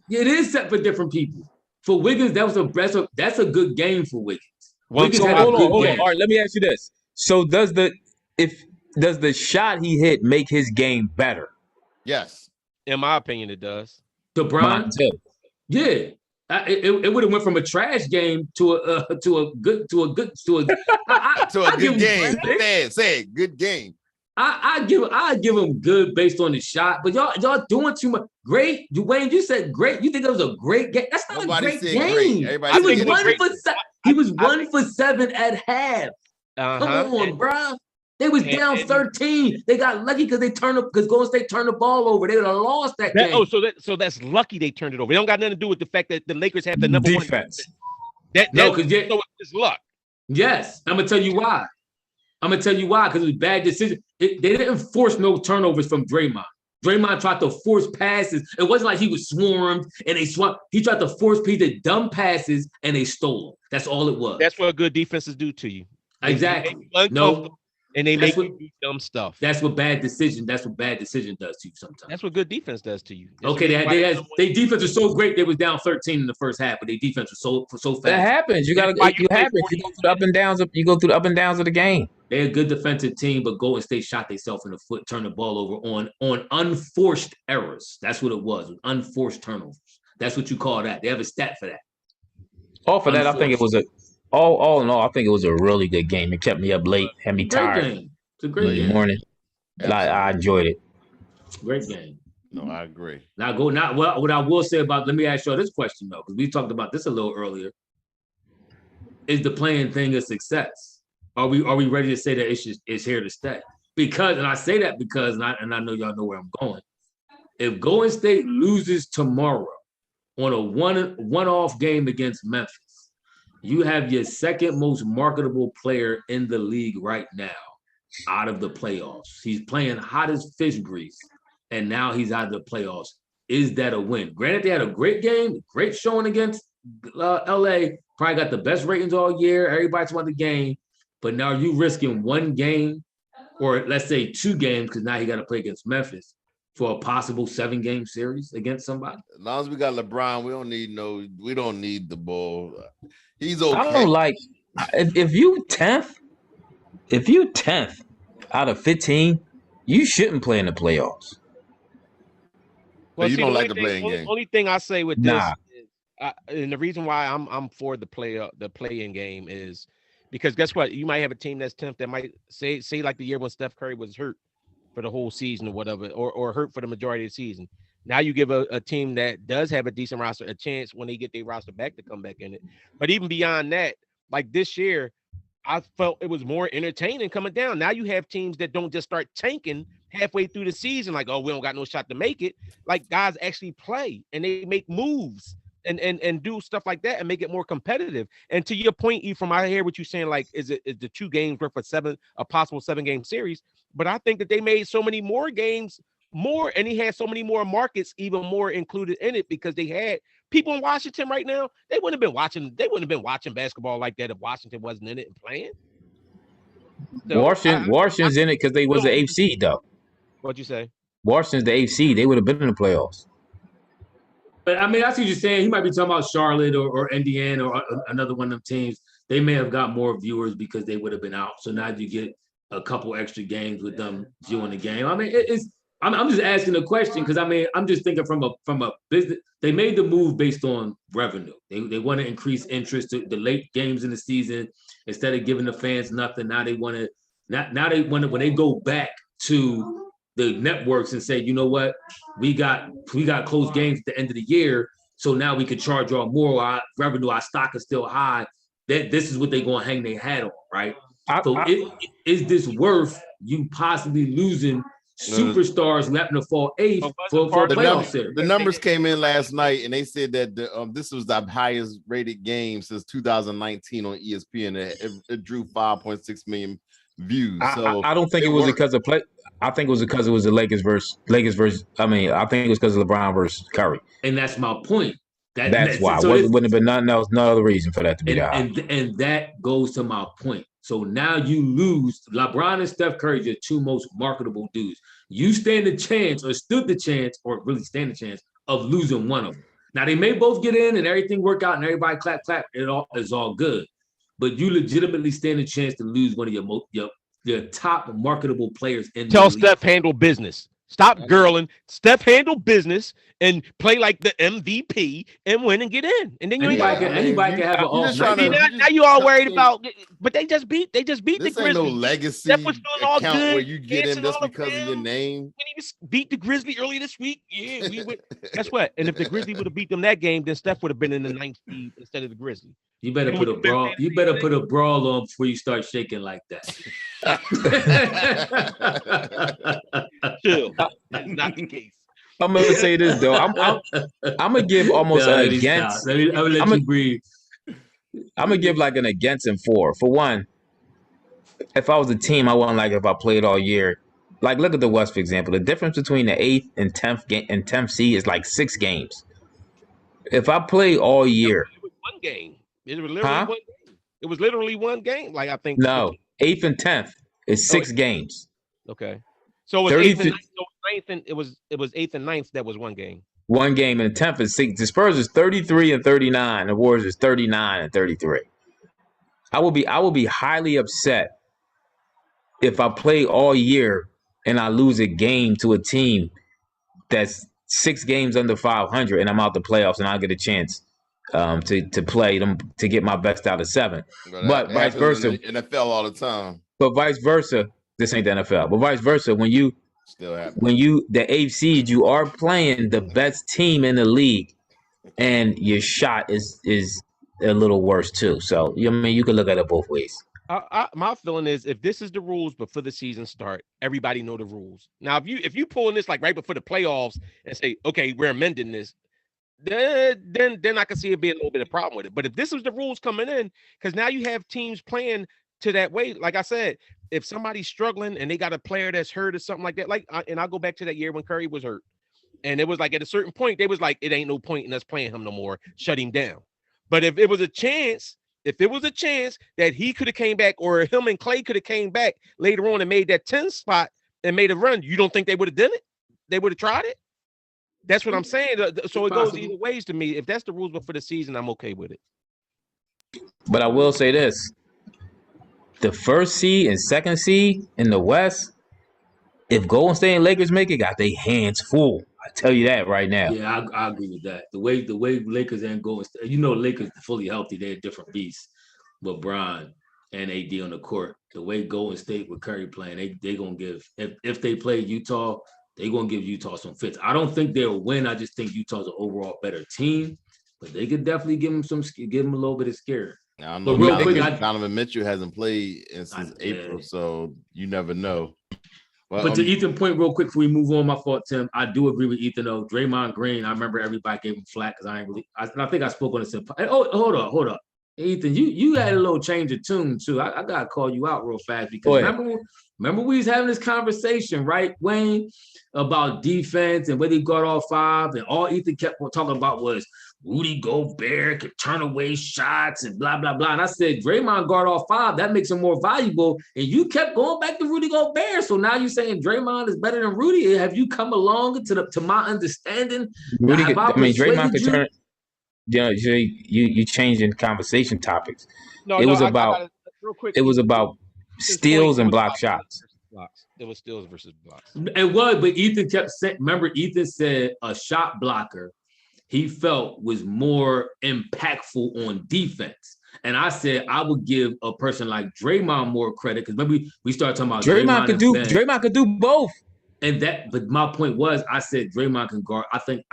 it is set for different people. For Wiggins, that's a good game for Wiggins. Wiggins had a good game. All right, let me ask you this. So does the shot he hit make his game better? Yes. In my opinion, it does. To Bron? Yeah. It would have went from a trash game to a good game. Say it, good game. I give him good based on the shot, but y'all doing too much. Great, Dwayne, you said great. You think it was a great game? That's not a great game. He was 1 for 7 at half. Come on, bro. They was down 13. They got lucky because Golden State turned the ball over. They would have lost that game. So that's lucky they turned it over. It don't got nothing to do with the fact that the Lakers have the number defense. So it's luck. Yes, I'm gonna tell you why. Because it was bad decision. They didn't force no turnovers from Draymond. Draymond tried to force passes. It wasn't like he was swarmed and they swamped. He tried to force people dumb passes and they stole them. That's all it was. That's what good defenses do to you. Exactly. And they make you do dumb stuff. That's what bad decision does to you sometimes. That's what good defense does to you. Okay, their defense was so great they was down 13 in the first half, but their defense was so fast. That happens. You go through the up and downs. You go through the up and downs of the game. They're a good defensive team, but Golden State shot themselves in the foot, turned the ball over on unforced errors. That's what it was, unforced turnovers. That's what you call that. They have a stat for that. All for that, I think it was all in all, I think it was a really good game. It kept me up late, had me tired. Game. It's a great game. Morning. I enjoyed it. Great game. No, I agree. What I will say about, let me ask y'all this question though, because we talked about this a little earlier. Is the playing thing a success? Are we ready to say that it's here to stay? Because, and I say that because, and I know y'all know where I'm going. If Golden State loses tomorrow on a one-off game against Memphis, you have your second most marketable player in the league right now out of the playoffs. He's playing hot as fish grease, and now he's out of the playoffs. Is that a win? Granted, they had a great game, great showing against LA, probably got the best ratings all year. Everybody's about the game, but now you risking one game, or let's say 2 games, because now he got to play against Memphis for a possible 7-game series against somebody. As long as we got LeBron, we don't need the ball. He's okay. I don't like if you 10th out of 15, you shouldn't play in the playoffs. Well, you don't like the playing game. Only thing I say with this is And the reason why I'm for the play-in game is because guess what? You might have a team that's 10th that might say like the year when Steph Curry was hurt for the whole season or whatever, or hurt for the majority of the season. Now you give a team that does have a decent roster a chance when they get their roster back to come back in it. But even beyond that, like this year, I felt it was more entertaining coming down. Now you have teams that don't just start tanking halfway through the season, like, oh, we don't got no shot to make it. Like guys actually play and they make moves and do stuff like that and make it more competitive. And to your point, Ephraim, I hear what you're saying. Like, is the 2 games worth a possible 7-game series? But I think that they made so many more games more, and he had so many more markets even more included in it because they had people in Washington right now. They wouldn't have been watching basketball like that if Washington wasn't in it and playing. So Washington's in it because they was the AFC though. What'd you say? Washington's the AFC. They would have been in the playoffs. But I mean, I see what you're saying. He might be talking about Charlotte or Indiana or another one of them teams. They may have got more viewers because they would have been out. So now you get a couple extra games with them viewing the game. I mean, I'm just asking a question because I mean I'm just thinking from a business. They made the move based on revenue. They want to increase interest to the late games in the season instead of giving the fans nothing. Now they want to when they go back to the networks and say, you know what, we got close games at the end of the year, so now we could charge y'all more. Our revenue, our stock is still high. That this is what they're gonna hang their hat on, right? Is this worth you possibly losing superstars who happen to fall 8th for a playoff series? The numbers came in last night, and they said that this was the highest rated game since 2019 on ESPN. It drew 5.6 million views. So I don't think it was because of play. I think it was because it was the Lakers versus. I mean, I think it was because of LeBron versus Curry. And that's my point. That's why. So wouldn't have been nothing else, no other reason for that to be that high. And that goes to my point. So now you lose LeBron and Steph Curry, your 2 most marketable dudes. You stand a chance or stood the chance or really stand a chance of losing one of them. Now they may both get in and everything work out and everybody clap. It all is all good. But you legitimately stand a chance to lose one of your top marketable players in Tell the league. Steph handle business. Stop girling. Steph handle business and play like the MVP and win and get in. And then anybody can have an off. Now you all worried about, but they just beat the Grizzlies. Ain't no legacy Steph was doing all account good, where you get in just because of your name. When he beat the Grizzlies earlier this week, yeah, we would. Guess what? And if the Grizzlies would have beat them that game, then Steph would have been in the 9th seed instead of the Grizzlies. You better put a brawl. You better put a brawl on before you start shaking like that. Chill. That's not the case. I'm gonna say this though. I'm gonna give almost an against. I'm gonna let you breathe. I'm gonna give like an against and 4. For one, if I was a team, I wouldn't like if I played all year. Like look at the West, for example. The difference between the 8th and 10th game and 10th seed is like 6 games. If I play all year, it was one game. It was literally one game. It was literally one game. Like I think no 8th and 10th is 6 games. Okay, so it was 8th and 9th. So 9th and it was 8th and 9th. That was one game. One game, and the 10th is 6. The Spurs is 33 and 39. The Warriors is 39 and 33. I will be highly upset if I play all year and I lose a game to a team that's 6 games under 500 and I'm out the playoffs and I get a chance to play them to get my best out of 7. But vice versa. In the NFL all the time. But vice versa, this ain't the NFL. But vice versa, when the 8th seed, you are playing the best team in the league, and your shot is a little worse too. So I mean, you can look at it both ways. My feeling is if this is the rules before the season start, everybody know the rules. Now, if you pulling this like right before the playoffs and say, okay, we're amending this, then I can see it being a little bit of a problem with it. But if this is the rules coming in, because now you have teams playing to that way, like I said, if somebody's struggling and they got a player that's hurt or something like that, and I'll go back to that year when Curry was hurt, and it was like at a certain point they was like, it ain't no point in us playing him no more, shut him down. But if it was a chance that he could have came back, or him and Clay could have came back later on and made that 10 spot and made a run, you don't think they would have done it? They would have tried it? That's what I'm saying. So it goes either ways to me. If that's the rules before the season, I'm okay with it. But I will say this. The 1st seed and 2nd seed in the West, if Golden State and Lakers make it, got their hands full. tell you that right now. Yeah, I agree with that. The way Lakers and Golden State, Lakers fully healthy, they're a different beast. But Bron and AD on the court, the way Golden State with Curry playing, they gonna give if they play Utah, they gonna give Utah some fits. I don't think they'll win. I just think Utah's an overall better team, but they could definitely give them a little bit of scare. I don't know. But real quick, Donovan Mitchell hasn't played since April, so you never know. Well, but to Ethan's point, real quick, before we move on, my fault, Tim. I do agree with Ethan though. Draymond Green, I remember everybody gave him flack because I think I spoke on this. Oh, hold up. Ethan, you had a little change of tune too. I gotta call you out real fast because remember we was having this conversation, right, Wayne, about defense and whether he got all 5, and all Ethan kept talking about was Rudy Gobert could turn away shots and blah blah blah. And I said Draymond guard all 5, that makes him more valuable. And you kept going back to Rudy Gobert. So now you're saying Draymond is better than Rudy. Have you come along to my understanding? Draymond could turn. You changing conversation topics. It was about steals and block shots. It was steals versus blocks. It was, but Ethan kept saying. Remember, Ethan said a shot blocker he felt was more impactful on defense, and I said I would give a person like Draymond more credit because maybe we started talking about Draymond could do both. But my point was, I said Draymond can guard. I think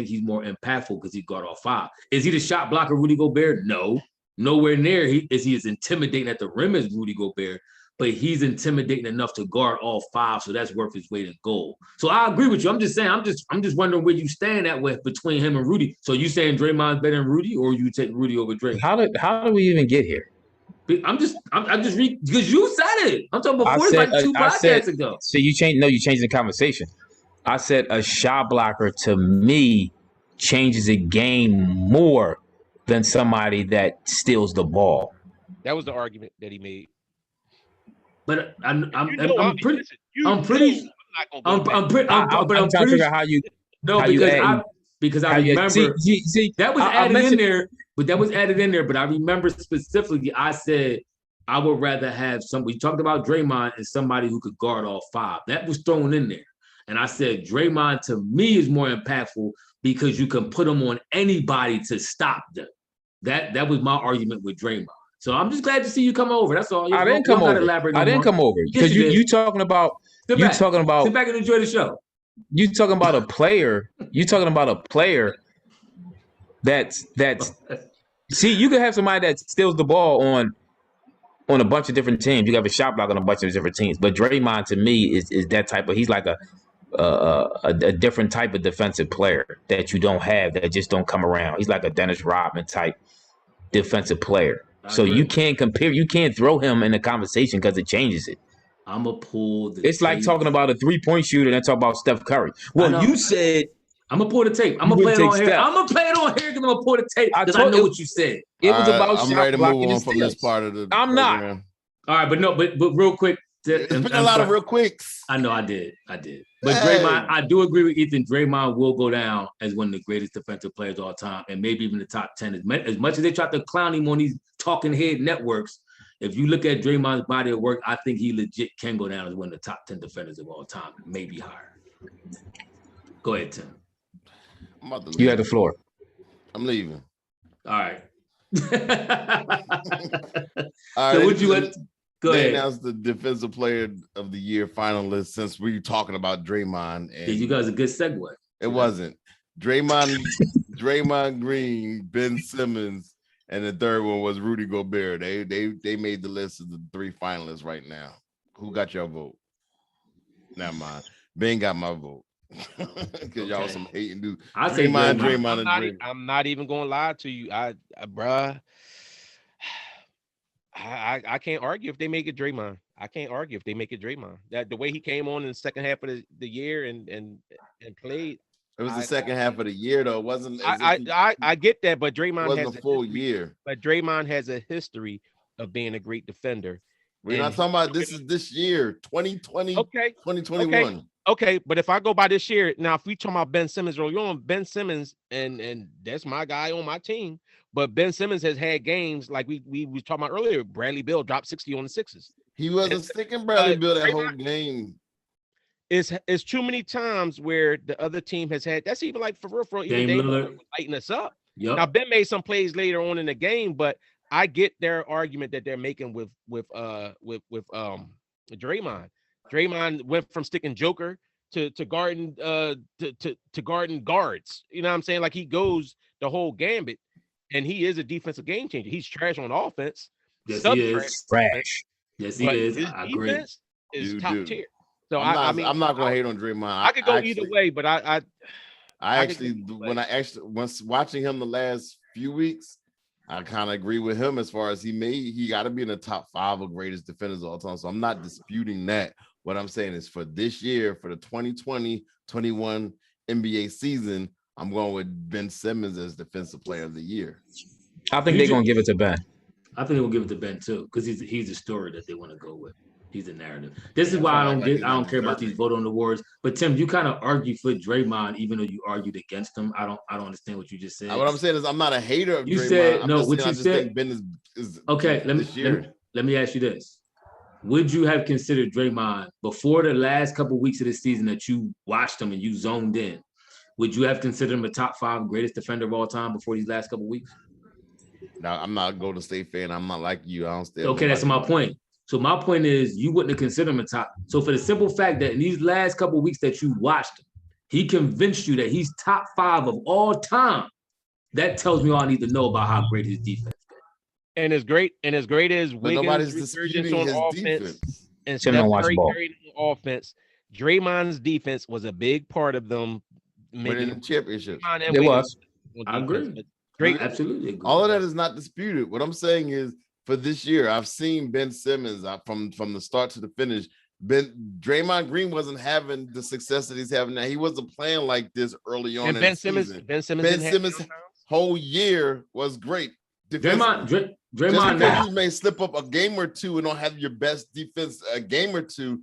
he's more impactful because he guard all 5. Is he the shot blocker, Rudy Gobert? No, nowhere near. He is intimidating at the rim as Rudy Gobert, but he's intimidating enough to guard all 5, so that's worth his weight in gold. So I agree with you. I'm just saying, I'm just wondering where you stand at with between him and Rudy. So you saying Draymond's better than Rudy, or you take Rudy over Draymond? How do we even get here? I'm just because you said it. I'm talking before like 2 podcasts ago. So you changed the conversation. I said a shot blocker to me changes a game more than somebody that steals the ball. That was the argument that he made. But I'm pretty sure how you. No, because I remember see, that was added in there. But that was added in there. But I remember specifically, I said I would rather have somebody. We talked about Draymond and somebody who could guard all 5. That was thrown in there. And I said Draymond to me is more impactful because you can put him on anybody to stop them. That was my argument with Draymond. So I'm just glad to see you come over. That's all. I didn't come over because you talking about sit back and enjoy the show. You talking about a player. That's see, you could have somebody that steals the ball on a bunch of different teams. You have a shot block on a bunch of different teams. But Draymond to me is that type of. He's like a different type of defensive player that you don't have, that just don't come around. He's like a Dennis Rodman type defensive player. So you can't compare. You can't throw him in the conversation because it changes it. I'm gonna pull the. It's like talking about a 3-point shooter and talk about Steph Curry. Well, you said. I'm gonna pull the tape. I'm gonna play it on here. I'm gonna play it on here because I'm gonna pull the tape because I know what you said. It was about. I'm ready to move on from this part of the. I'm program. not. All right, but real quick. It's been a lot of real quicks. I know I did. But Draymond, I do agree with Ethan. Draymond will go down as one of the greatest defensive players of all time, and maybe even the top 10. As much as they try to clown him on these talking head networks, if you look at Draymond's body of work, I think he legit can go down as one of the top 10 defenders of all time, maybe higher. Go ahead, Tim. You had the floor. I'm leaving. All right. All so right. would you go ahead? They announced the Defensive Player of the Year finalist since we were talking about Draymond. And you guys a good segue. It wasn't. Draymond Green, Ben Simmons, and the third one was Rudy Gobert. They made the list of the 3 finalists right now. Who got your vote? Never mind. Ben got my vote. Because y'all some hating dudes. I say Draymond. I'm not even gonna lie to you. I can't argue if they make it Draymond. I can't argue if they make it Draymond. That the way he came on in the second half of the year and played. It was the second half of the year though. It wasn't. I get that, but Draymond has a full year. But Draymond has a history of being a great defender. We're not talking about this year, 2020. Okay, 2021. Okay, but if I go by this year, now if we talking about Ben Simmons, you're on Ben Simmons, and that's my guy on my team. But Ben Simmons has had games like we was talking about earlier. Bradley Beal dropped 60 on the Sixers. He wasn't sticking Bradley Beal that whole game. it's too many times where the other team has had. That's even like for real, even Dame Lillard lighting us up. Yep. Now Ben made some plays later on in the game, but I get their argument that they're making with Draymond. Draymond went from sticking Joker to guarding to guarding guards. You know what I'm saying? Like he goes the whole gambit, and he is a defensive game changer. He's trash on offense. Yes, he is trash. Yes, he is. I agree. Is top tier. So I mean, I'm not gonna hate on Draymond. I could go either way, but I actually once watching him the last few weeks, I kind of agree with him as far as he got to be in the top 5 of greatest defenders of all time. So I'm not disputing that. What I'm saying is for this year, for the 2020-21 NBA season, I'm going with Ben Simmons as Defensive Player of the Year. I think they're gonna give it to Ben. I think they'll give it to Ben too, because he's the story that they want to go with. He's the narrative. This is why I don't care about these vote on the awards. But Tim, you kind of argue for Draymond, even though you argued against him. I don't understand what you just said. What I'm saying is I'm not a hater of you Draymond. Said I'm no. just What saying, you said. Think Ben is okay. Let me ask you this: would you have considered Draymond before the last couple of weeks of the season that you watched him and you zoned in? Would you have considered him a top 5 greatest defender of all time before these last couple of weeks? No, I'm not a Golden State fan. I'm not like you. I don't stay. Okay, that's my point. So my point is you wouldn't have considered him a top. So for the simple fact that in these last couple of weeks that you watched him, he convinced you that he's top 5 of all time. That tells me all I need to know about how great his defense is. And as great as Wiggins' resurgence on offense and Steph Curry carried on offense, Draymond's defense was a big part of them winning the championship. It was. I agree. Great, absolutely agree. All of that is not disputed. What I'm saying is, for this year, I've seen Ben Simmons from the start to the finish. Draymond Green wasn't having the success that he's having now. He wasn't playing like this early on. And Ben Simmons' whole year was great. Draymond you may slip up a game or two and don't have your best defense a game or two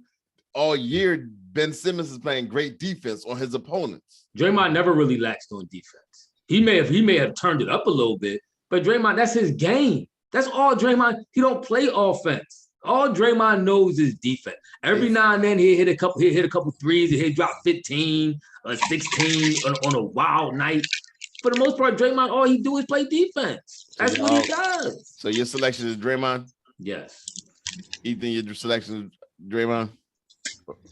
all year. Ben Simmons is playing great defense on his opponents. Draymond never really laxed on defense. He may have turned it up a little bit, but Draymond, that's his game. That's all Draymond. He don't play offense. All Draymond knows is defense. Every now and then he hit a couple threes. He'll drop 15 or 16 on a wild night. For the most part, Draymond, all he do is play defense. That's what he does. So your selection is Draymond? Yes. Ethan, your selection is Draymond?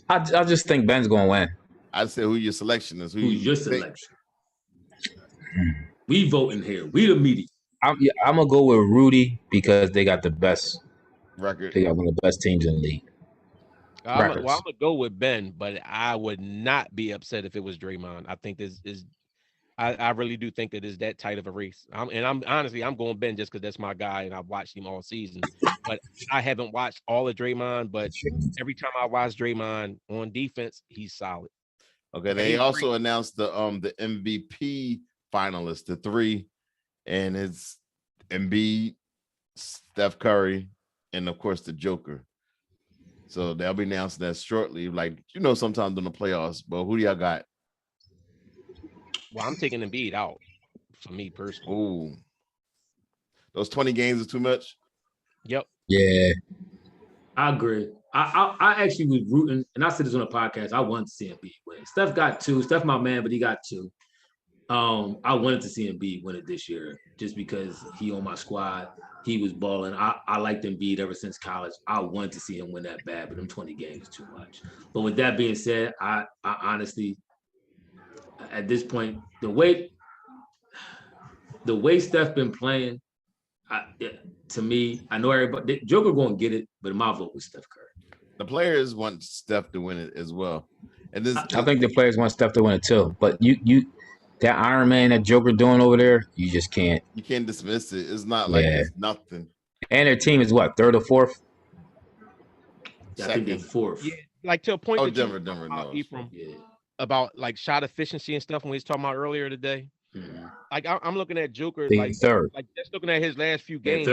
I just think Ben's gonna win. I'd say who your selection is. Who's your selection? We voting here. We the media. I'm gonna go with Rudy because they got the best record. They got one of the best teams in the league. I'm gonna go with Ben, but I would not be upset if it was Draymond. I think this is. I really do think that it's that tight of a race. I'm going Ben just because that's my guy and I've watched him all season. But I haven't watched all of Draymond. But every time I watch Draymond on defense, he's solid. Okay, they also announced the MVP finalists, the 3, and it's Embiid, Steph Curry, and of course the Joker. So they'll be announcing that shortly. Like, sometimes in the playoffs, but who do y'all got? Well, I'm taking Embiid out for me personally. Ooh. Those 20 games is too much? Yep. Yeah. I agree. I actually was rooting, and I said this on a podcast, I wanted to see Embiid win. Steph got 2. Steph my man, but he got 2. I wanted to see Embiid win it this year just because he on my squad. He was balling. I liked Embiid ever since college. I wanted to see him win that bad, but them 20 games is too much. But with that being said, I honestly, at this point, the way Steph been playing, to me, I know everybody, Joker gonna get it, but my vote was Steph Curry. The players want Steph to win it as well, and I think the players want Steph to win it too. But you that Iron Man that Joker doing over there, you just can't. You can't dismiss it. It's not like it's nothing. And their team is what, 3rd or 4th? I think they're 4th. Yeah, like to a point. Oh, Denver knows. About like shot efficiency and stuff when we was talking about earlier today. Mm-hmm. Like I'm looking at Joker the like 3rd. Like just looking at his last few games.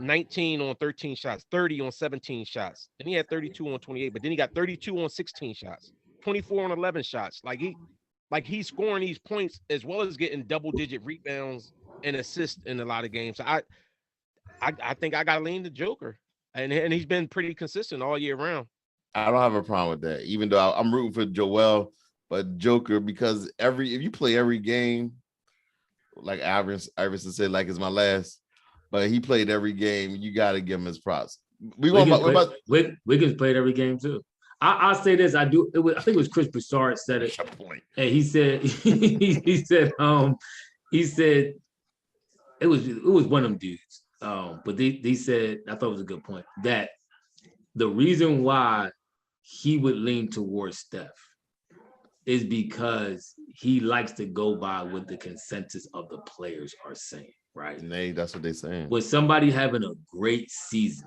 19 on 13 shots, 30 on 17 shots. Then he had 32 on 28, but then he got 32 on 16 shots, 24 on 11 shots. Like he's scoring these points as well as getting double-digit rebounds and assists in a lot of games. So I think I gotta lean the Joker. And he's been pretty consistent all year round. I don't have a problem with that. Even though I'm rooting for Joel, but Joker, because if you play every game, like Iverson said, like it's my last, but he played every game. You got to give him his props. Wiggins played every game too. I'll say this. I think it was Chris Broussard said it. And he said he said it was one of them dudes. But they said, I thought it was a good point, that the reason why he would lean towards Steph is because he likes to go by what the consensus of the players are saying, right? And that's what they're saying. With somebody having a great season,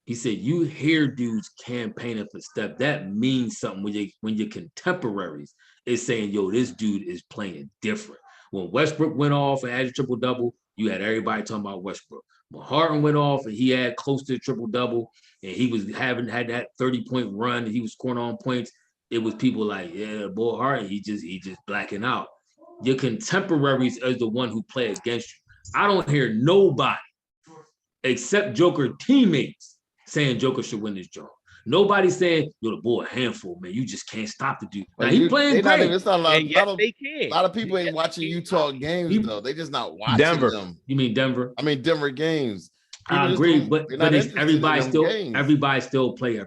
he said, you hear dudes campaigning for Steph. That means something when your contemporaries is saying, yo, this dude is playing different. When Westbrook went off and had a triple-double, you had everybody talking about Westbrook. When Harden went off and he had close to a triple-double and he was had that 30-point run and he was scoring on points, it was people like, yeah, boy, Harden, he just blacking out. Your contemporaries is the one who play against you. I don't hear nobody except Joker teammates saying Joker should win this job. Nobody's saying, yo, the boy a handful, man. You just can't stop the dude. Now, he playing great. A lot of people ain't watching Utah games, though. They just not watching them. You mean Denver? I mean, Denver games. People I agree, but everybody still play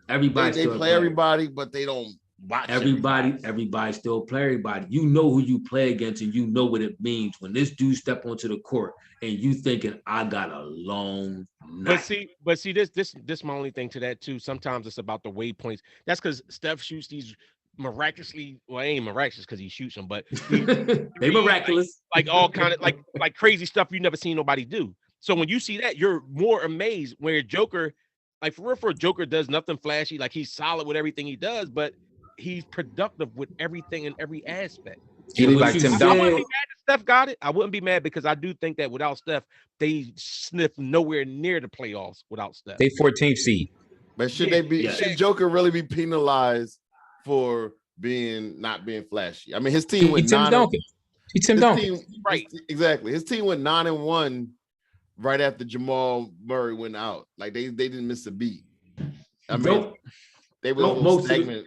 everybody. They play everybody, but they don't watch everybody still play everybody. You know who you play against, and you know what it means when this dude step onto the court and you thinking, I got a long night. But see, this my only thing to that too. Sometimes it's about the weight points. That's because Steph shoots these miraculously. Well, it ain't miraculous because he shoots them, but they miraculous. Like all kind of like crazy stuff you never seen nobody do. So when you see that, you're more amazed. Where Joker, like for real, Joker does nothing flashy. Like he's solid with everything he does, but he's productive with everything in every aspect. He like Tim Duncan. I wouldn't be mad that Steph got it. I wouldn't be mad because I do think that without Steph, they sniff nowhere near the playoffs without Steph. They 14th seed. But should Joker really be penalized for not being flashy? I mean, his team went Tim Duncan. Right. Exactly. His team went 9-1 right after Jamal Murray went out. Like they didn't miss a beat. I mean, they were almost stagnant.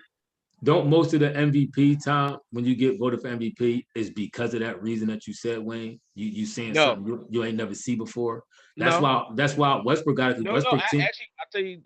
Don't most of the MVP time when you get voted for MVP is because of that reason that you said, Wayne? You saying something you ain't never see before. That's why Westbrook got it. Actually, I'll tell you.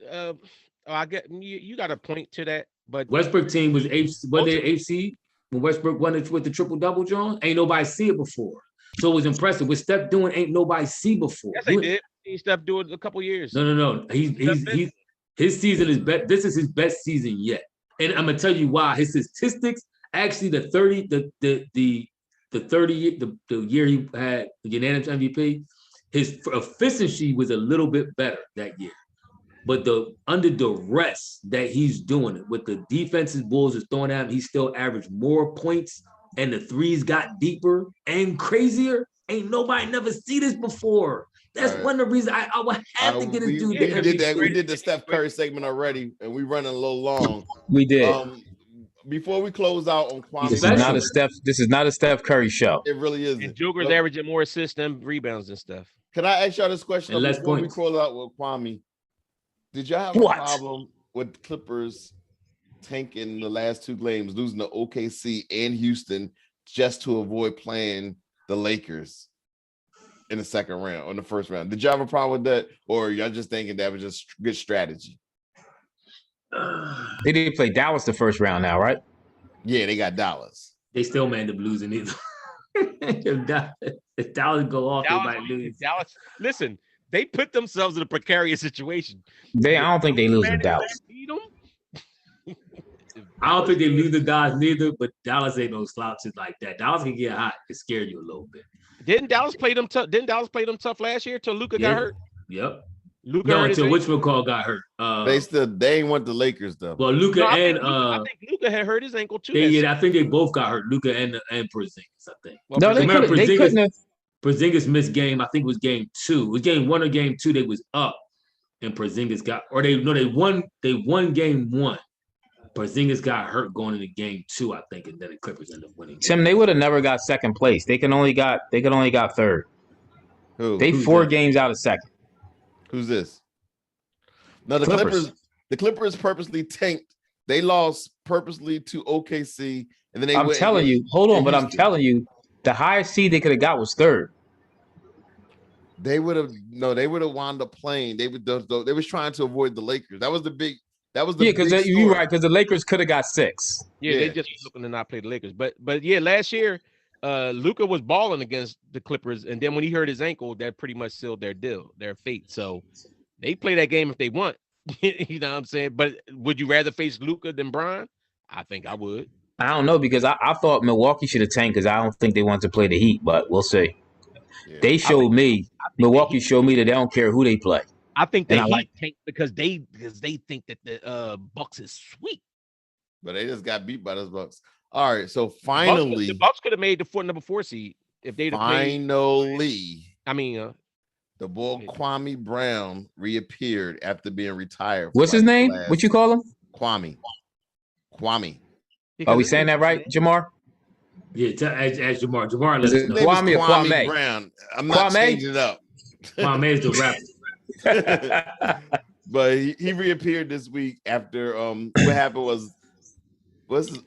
I get you got a point to that, but Westbrook team was AFC when Westbrook won it with the triple double. John, ain't nobody see it before, so it was impressive. With Steph doing, ain't nobody see before. Yes, they did. Seen Steph do it a couple years. No. His season is best. This is his best season yet. And I'm gonna tell you why. His statistics, actually, the year he had the unanimous MVP, his efficiency was a little bit better that year. But under the rest that he's doing it with the defenses Bulls is throwing at him, he still averaged more points, and the threes got deeper and crazier. Ain't nobody never see this before. That's one of the reasons I would have to get a dude. We did the Steph Curry segment already, and we running a little long. We did. Before we close out on Kwame, this is not a Steph Curry show. It really isn't. And Joker's averaging more assists and rebounds than Steph. Can I ask y'all this question before we close out with Kwame? Did y'all have a problem with Clippers tanking the last two games, losing to OKC and Houston just to avoid playing the Lakers in the second round, on the first round? Did y'all have a problem with that, or y'all just thinking that was just good strategy? They didn't play Dallas the first round now, right? Yeah, they got Dallas. They still man up losing either. If Dallas go off, they might lose. Dallas, listen, they put themselves in a precarious situation. I don't think they lose to Dallas. I don't think they lose to Dallas neither, but Dallas ain't no slouches like that. Dallas can get hot and scare you a little bit. Didn't Dallas play them tough? Didn't Dallas play them tough last year till Luka got hurt? Yep. Until which McCall got hurt. They ain't want the Lakers though. Well, Luka I think Luka had hurt his ankle too. I think they both got hurt. Luka and Porzingis, I think. Well, no, they couldn't have. Porzingis missed game. I think it was game 2. It was game 1 or game 2. They was up, and Porzingis got, or they won. They won game 1. Porzingis got hurt going into game 2, I think, and then the Clippers ended up winning. Tim, they would have never got second place. They could only got third. Who? They 4 games out of second. Who's this? No, the Clippers The Clippers purposely tanked. They lost purposely to OKC, and then they. I'm telling you, hold on, but I'm telling you, the highest seed they could have got was third. They would have wound up playing. They was trying to avoid the Lakers. That was the big. Because you're right. Because the Lakers could have got 6. Yeah, they just looking to not play the Lakers. But yeah, last year, Luka was balling against the Clippers, and then when he hurt his ankle, that pretty much sealed their fate. So they play that game if they want. You know what I'm saying? But would you rather face Luka than Bron? I think I would. I don't know, because I thought Milwaukee should have tanked, because I don't think they want to play the Heat, but we'll see. Yeah. Milwaukee showed me that they don't care who they play. I think they tanked because they think that the Bucks is sweet. But they just got beat by those Bucks. All right, so finally, the Bucks could have made the number 4 seed if they'd finally. The boy Kwame Brown reappeared after being retired. What's his name? What you call him? Kwame. Are we saying that right, Jamar? Yeah, as Jamar. Jamar, is it Kwame or Kwame Brown? I'm not changing it up. Kwame is the rapper. But he reappeared this week after what happened was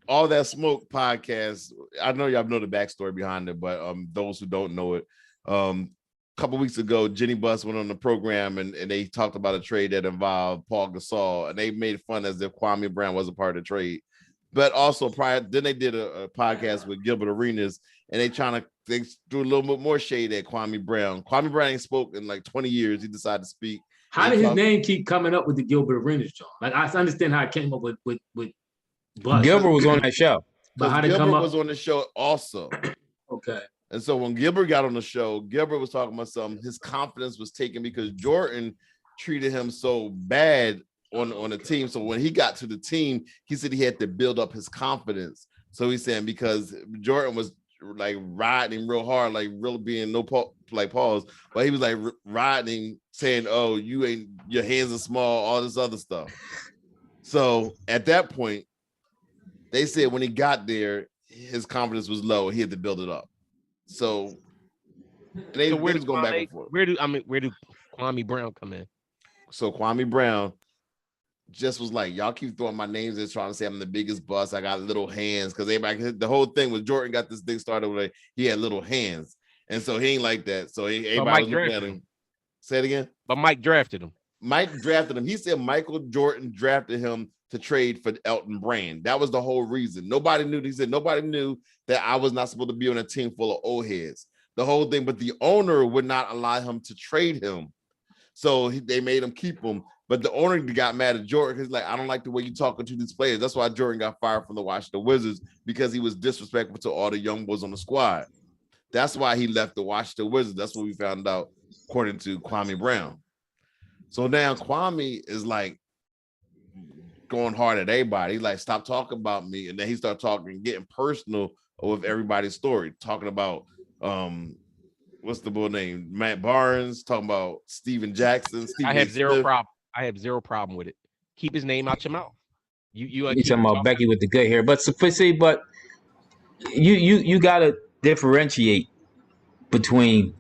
All That Smoke podcast. I know y'all know the backstory behind it, but those who don't know it, a couple weeks ago, Jenny Buss went on the program and they talked about a trade that involved Paul Gasol, and they made fun as if Kwame Brown was a part of the trade. But also then they did a podcast with Gilbert Arenas, and they threw a little bit more shade at Kwame Brown. Kwame Brown ain't spoke in like 20 years. He decided to speak. How did his name keep coming up with the Gilbert Arenas, John? Like, I understand how it came up with Buss. Gilbert was on that show. But how did it come up? Was on the show also. Okay. And so when Gilbert got on the show, Gilbert was talking about something. His confidence was taken because Jordan treated him so bad on the team. So when he got to the team, he said he had to build up his confidence. So he's saying because Jordan was like riding him real hard, like really being pause, but he was like riding, saying, "Oh, your hands are small," all this other stuff. So at that point, they said when he got there, his confidence was low. He had to build it up. So where does going back and forth? Where do Kwame Brown come in? So Kwame Brown just was like, y'all keep throwing my names in trying to say I'm the biggest bust. I got little hands, because the whole thing was Jordan got this thing started with he had little hands, and so he ain't like that. So everybody was looking at him. Say it again. But Mike drafted him. He said Michael Jordan drafted him to trade for Elton Brand. That was the whole reason. Nobody knew. He said nobody knew that I was not supposed to be on a team full of old heads. The whole thing, but the owner would not allow him to trade him, so they made him keep him. But the owner got mad at Jordan because like, I don't like the way you're talking to these players. That's why Jordan got fired from the Washington Wizards, because he was disrespectful to all the young boys on the squad. That's why he left the Washington Wizards. That's what we found out, according to Kwame Brown. So now Kwame is like going hard at everybody. He's like, stop talking about me. And then he started talking, getting personal with everybody's story, talking about what's the boy name? Matt Barnes, talking about Steven Jackson. I have zero problem with it. Keep his name out your mouth. You talking about Becky with the good hair, but you gotta differentiate between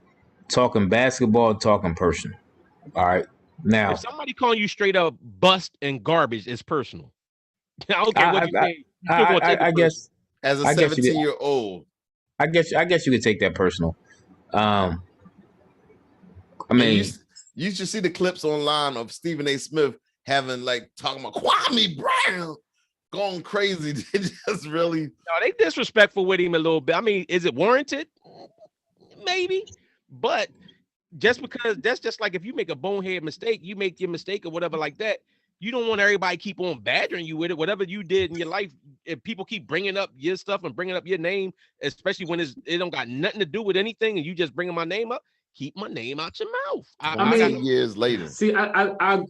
talking basketball and talking personal. All right. Now, if somebody calling you straight up bust and garbage, it's personal. I don't care what you say. I guess as a 17-year-old, I guess you could take that personal. I mean, you should see the clips online of Stephen A. Smith having talking about Kwame Brown going crazy. They just really they disrespectful with him a little bit. I mean, is it warranted? Maybe, but just because that's just like if you make a bonehead mistake, you make your mistake or whatever like that. You don't want everybody keep on badgering you with it. Whatever you did in your life, if people keep bringing up your stuff and bringing up your name, especially when it don't got nothing to do with anything, and you just bringing my name up, keep my name out your mouth. I mean, years later. See, I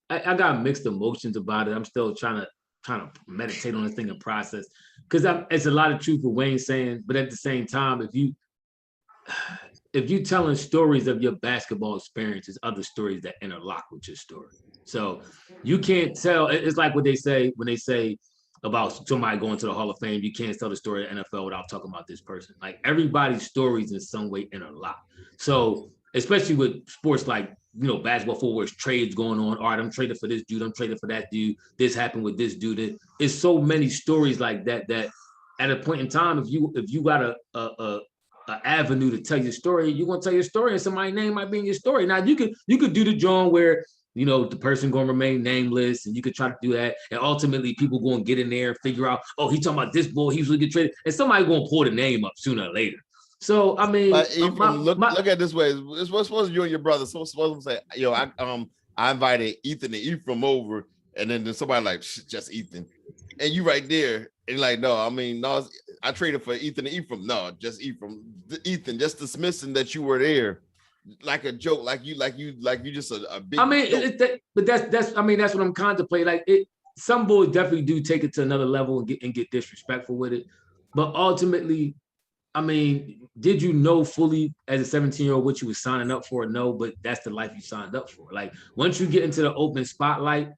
got mixed emotions about it. I'm still trying to meditate on this thing and process, because it's a lot of truth what Wayne's saying, but at the same time, if you telling stories of your basketball experiences, other stories that interlock with your story. So you can't tell. It's like what they say when they say about somebody going to the Hall of Fame. You can't tell the story of the NFL without talking about this person. Like everybody's stories in some way interlock. So especially with sports like, basketball, for where trades going on. All right, I'm traded for this dude. I'm traded for that dude. This happened with this dude. It's so many stories like that at a point in time, if you got a avenue to tell your story, you're gonna tell your story, and somebody's name might be in your story. Now you could do the joint where the person gonna remain nameless, and you could try to do that, and ultimately people gonna get in there and figure out, oh, he talking about this boy, he's gonna get traded, and somebody gonna pull the name up sooner or later. So I mean, look at it this way. It's supposed to you and your brother. So supposed to say, yo, I invited Ethan and Ephraim over, and then somebody like, just Ethan, and you right there, and like, no, I mean, no, I traded for Ethan and Ephraim. No, just Ephraim, Ethan, just dismissing that you were there, like a joke, like you just a big. I mean, but that's what I'm contemplating. Like some boys definitely do take it to another level and get disrespectful with it, but ultimately, I mean, did you know fully as a 17-year-old what you were signing up for? No, but that's the life you signed up for. Like once you get into the open spotlight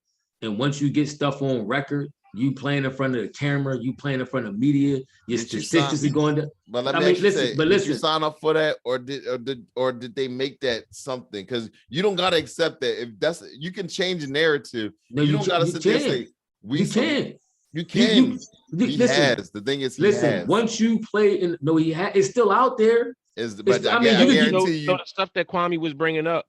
and once you get stuff on record, you playing in front of the camera, you playing in front of media, your statistics are going to. But let me listen. Did you sign up for that, or did they make that something? Because you don't gotta accept that. If that's, you can change the narrative. No, you don't gotta sit there and say we can. You can. The thing is, once you play in, it's still out there. But I guarantee you, the stuff that Kwame was bringing up,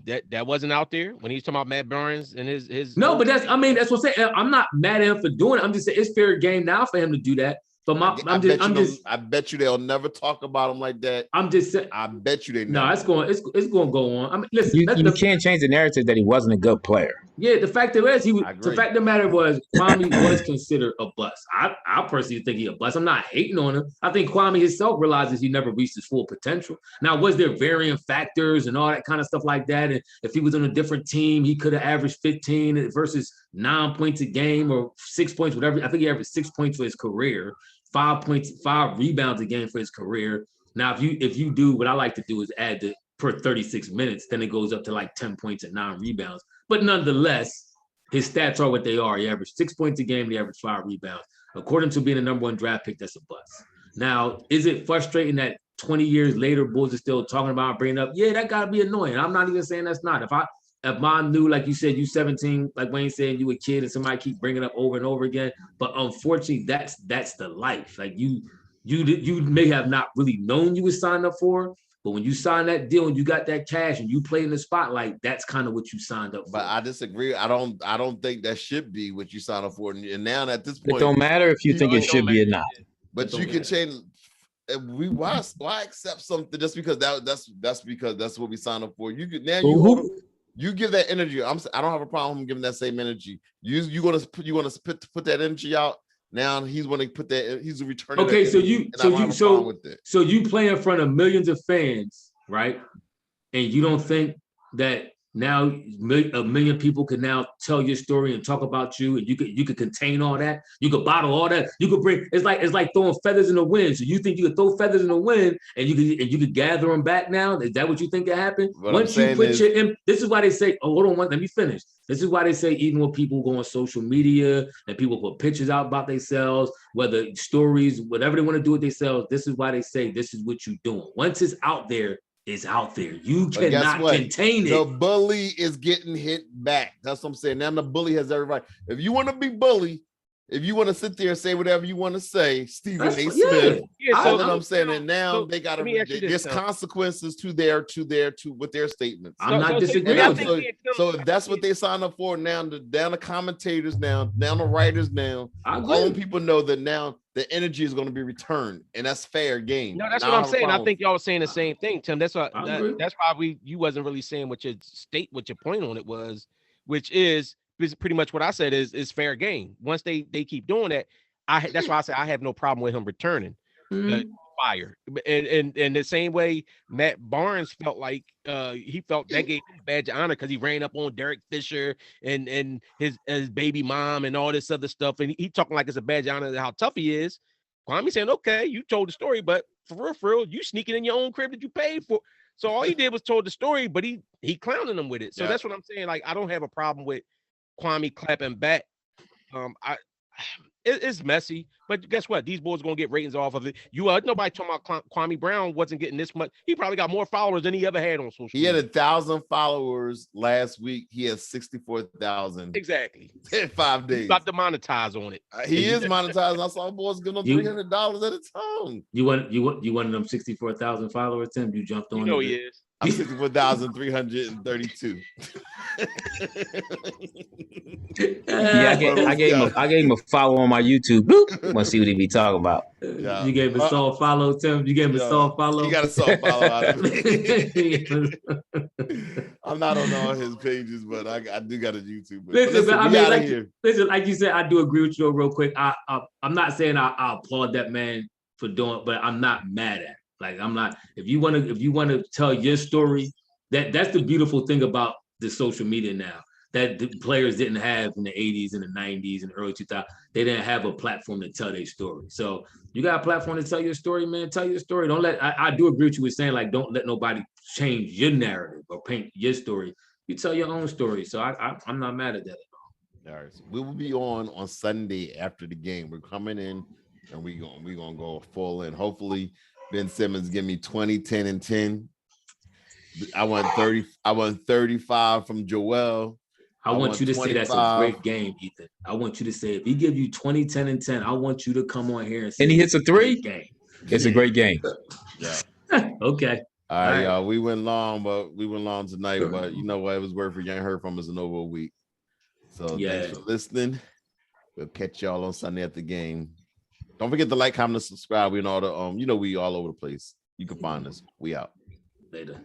that wasn't out there when he's talking about Matt Barnes and his. No, but that's what I'm saying. I'm not mad at him for doing it. I'm just saying it's fair game now for him to do that. But I bet you they'll never talk about him like that. I'm just saying. I bet you they. No, it's going to go on. I mean, listen, you can't change the narrative that he wasn't a good player. Yeah, the fact of the matter was Kwame was considered a bust. I personally think he's a bust. I'm not hating on him. I think Kwame himself realizes he never reached his full potential. Now, was there varying factors and all that kind of stuff like that? And if he was on a different team, he could have averaged 15 versus 9 points a game or 6 points, whatever. I think he averaged 6 points for his career, 5 rebounds a game for his career. Now, if you do what I like to do is add the per 36 minutes, then it goes up to like 10 points and 9 rebounds. But nonetheless, his stats are what they are. He averaged 6 points a game. He averaged 5 rebounds. According to being a number 1 draft pick, that's a bust. Now, is it frustrating that 20 years later, Bulls are still talking about bringing up? Yeah, that got to be annoying. I'm not even saying that's not. If mine knew, like you said, you 17, like Wayne said, you a kid and somebody keep bringing it up over and over again. But unfortunately, that's the life. Like you may have not really known you were signed up for, but when you sign that deal and you got that cash and you play in the spotlight, that's kind of what you signed up for. But I disagree. I don't think that should be what you signed up for. And now at this point, it don't matter if you think it should be or not. But you can change. Why accept something just because that's because that's what we signed up for? You could now you give that energy. I don't have a problem giving that same energy. You want to put that energy out. Now he's going to put that. He's returning. Okay, so you play in front of millions of fans, right? And you don't think that now a million people can now tell your story and talk about you, and you could contain all that. You could bottle all that. You could bring. It's like throwing feathers in the wind. So you think you could throw feathers in the wind and you could gather them back now? Is that what you think can happen? Once you put this is why they say. Oh, hold on, let me finish. This is why they say even when people go on social media and people put pictures out about themselves, whether stories, whatever they want to do with themselves, this is why they say this is what you're doing. Once it's out there, it's out there. You cannot contain it. The bully is getting hit back. That's what I'm saying. Now the bully has everybody. If you want to be bully, if you want to sit there and say whatever you want to say, Stephen A. Smith. Yeah, so I'm saying. And now they got to. There's consequences to with their statements. I'm not disagreeing. So if that's what they signed up for, now the commentators, now the writers, now all people know that now the energy is going to be returned, and that's fair game. No, that's what I'm saying. I think y'all were saying the same thing, Tim. That's why you wasn't really saying what your point on it was, which is pretty much what I said is fair game. Once they keep doing that, that's why I say I have no problem with him returning the fire. And the same way Matt Barnes felt like he felt that gave him a badge of honor because he ran up on Derek Fisher and his baby mom and all this other stuff, and he talking like it's a badge of honor how tough he is. Kwame saying, okay, you told the story, but for real, you sneaking in your own crib that you paid for. So all he did was told the story, but he clowning them with it. So that's what I'm saying. Like, I don't have a problem with Kwame clapping back. It's messy, but guess what? These boys gonna get ratings off of it. Nobody talking about Kwame Brown wasn't getting this much. He probably got more followers than he ever had on social media. He had 1,000 followers last week. He has 64,000. Exactly. In 5 days. He's about to monetize on it. He is monetizing. I saw boys getting on $300 at a time. You one of them 64,000 followers, Tim? You jumped on. You know he is. I'm 64,332. Yeah, I gave him a follow on my YouTube. Want to see what he be talking about? Yeah. You gave him a soft follow, Tim. You gave him a soft follow. You got a soft follow out of it. I'm not on all his pages, but I do got a YouTube. Listen, like you said, I do agree with you real quick. I'm not saying I applaud that man for doing, but I'm not mad at him. Like, I'm not. If you want to tell your story, that's the beautiful thing about the social media now that the players didn't have in the 80s and the 90s and early 2000s. They didn't have a platform to tell their story. So you got a platform to tell your story, man. Tell your story. Don't let. I do agree with you with saying, like, don't let nobody change your narrative or paint your story. You tell your own story. So I'm not mad at that at all. All right. So we will be on Sunday after the game. We're coming in and we're gonna go full in. Hopefully Ben Simmons give me 20, 10, and 10. I want 30. I want 35 from Joel. I want you to 25. Say that's a great game, Ethan. I want you to say if he give you 20, 10, and 10, I want you to come on here and say he hits a 3. Game. It's a great game. Yeah. Okay. All right, y'all. We went long tonight, but you know what? It was worth it. You ain't heard from us in over a week. So thanks for listening. We'll catch y'all on Sunday at the game. Don't forget to like, comment, and subscribe. We in all the we all over the place. You can find us. We out. Later.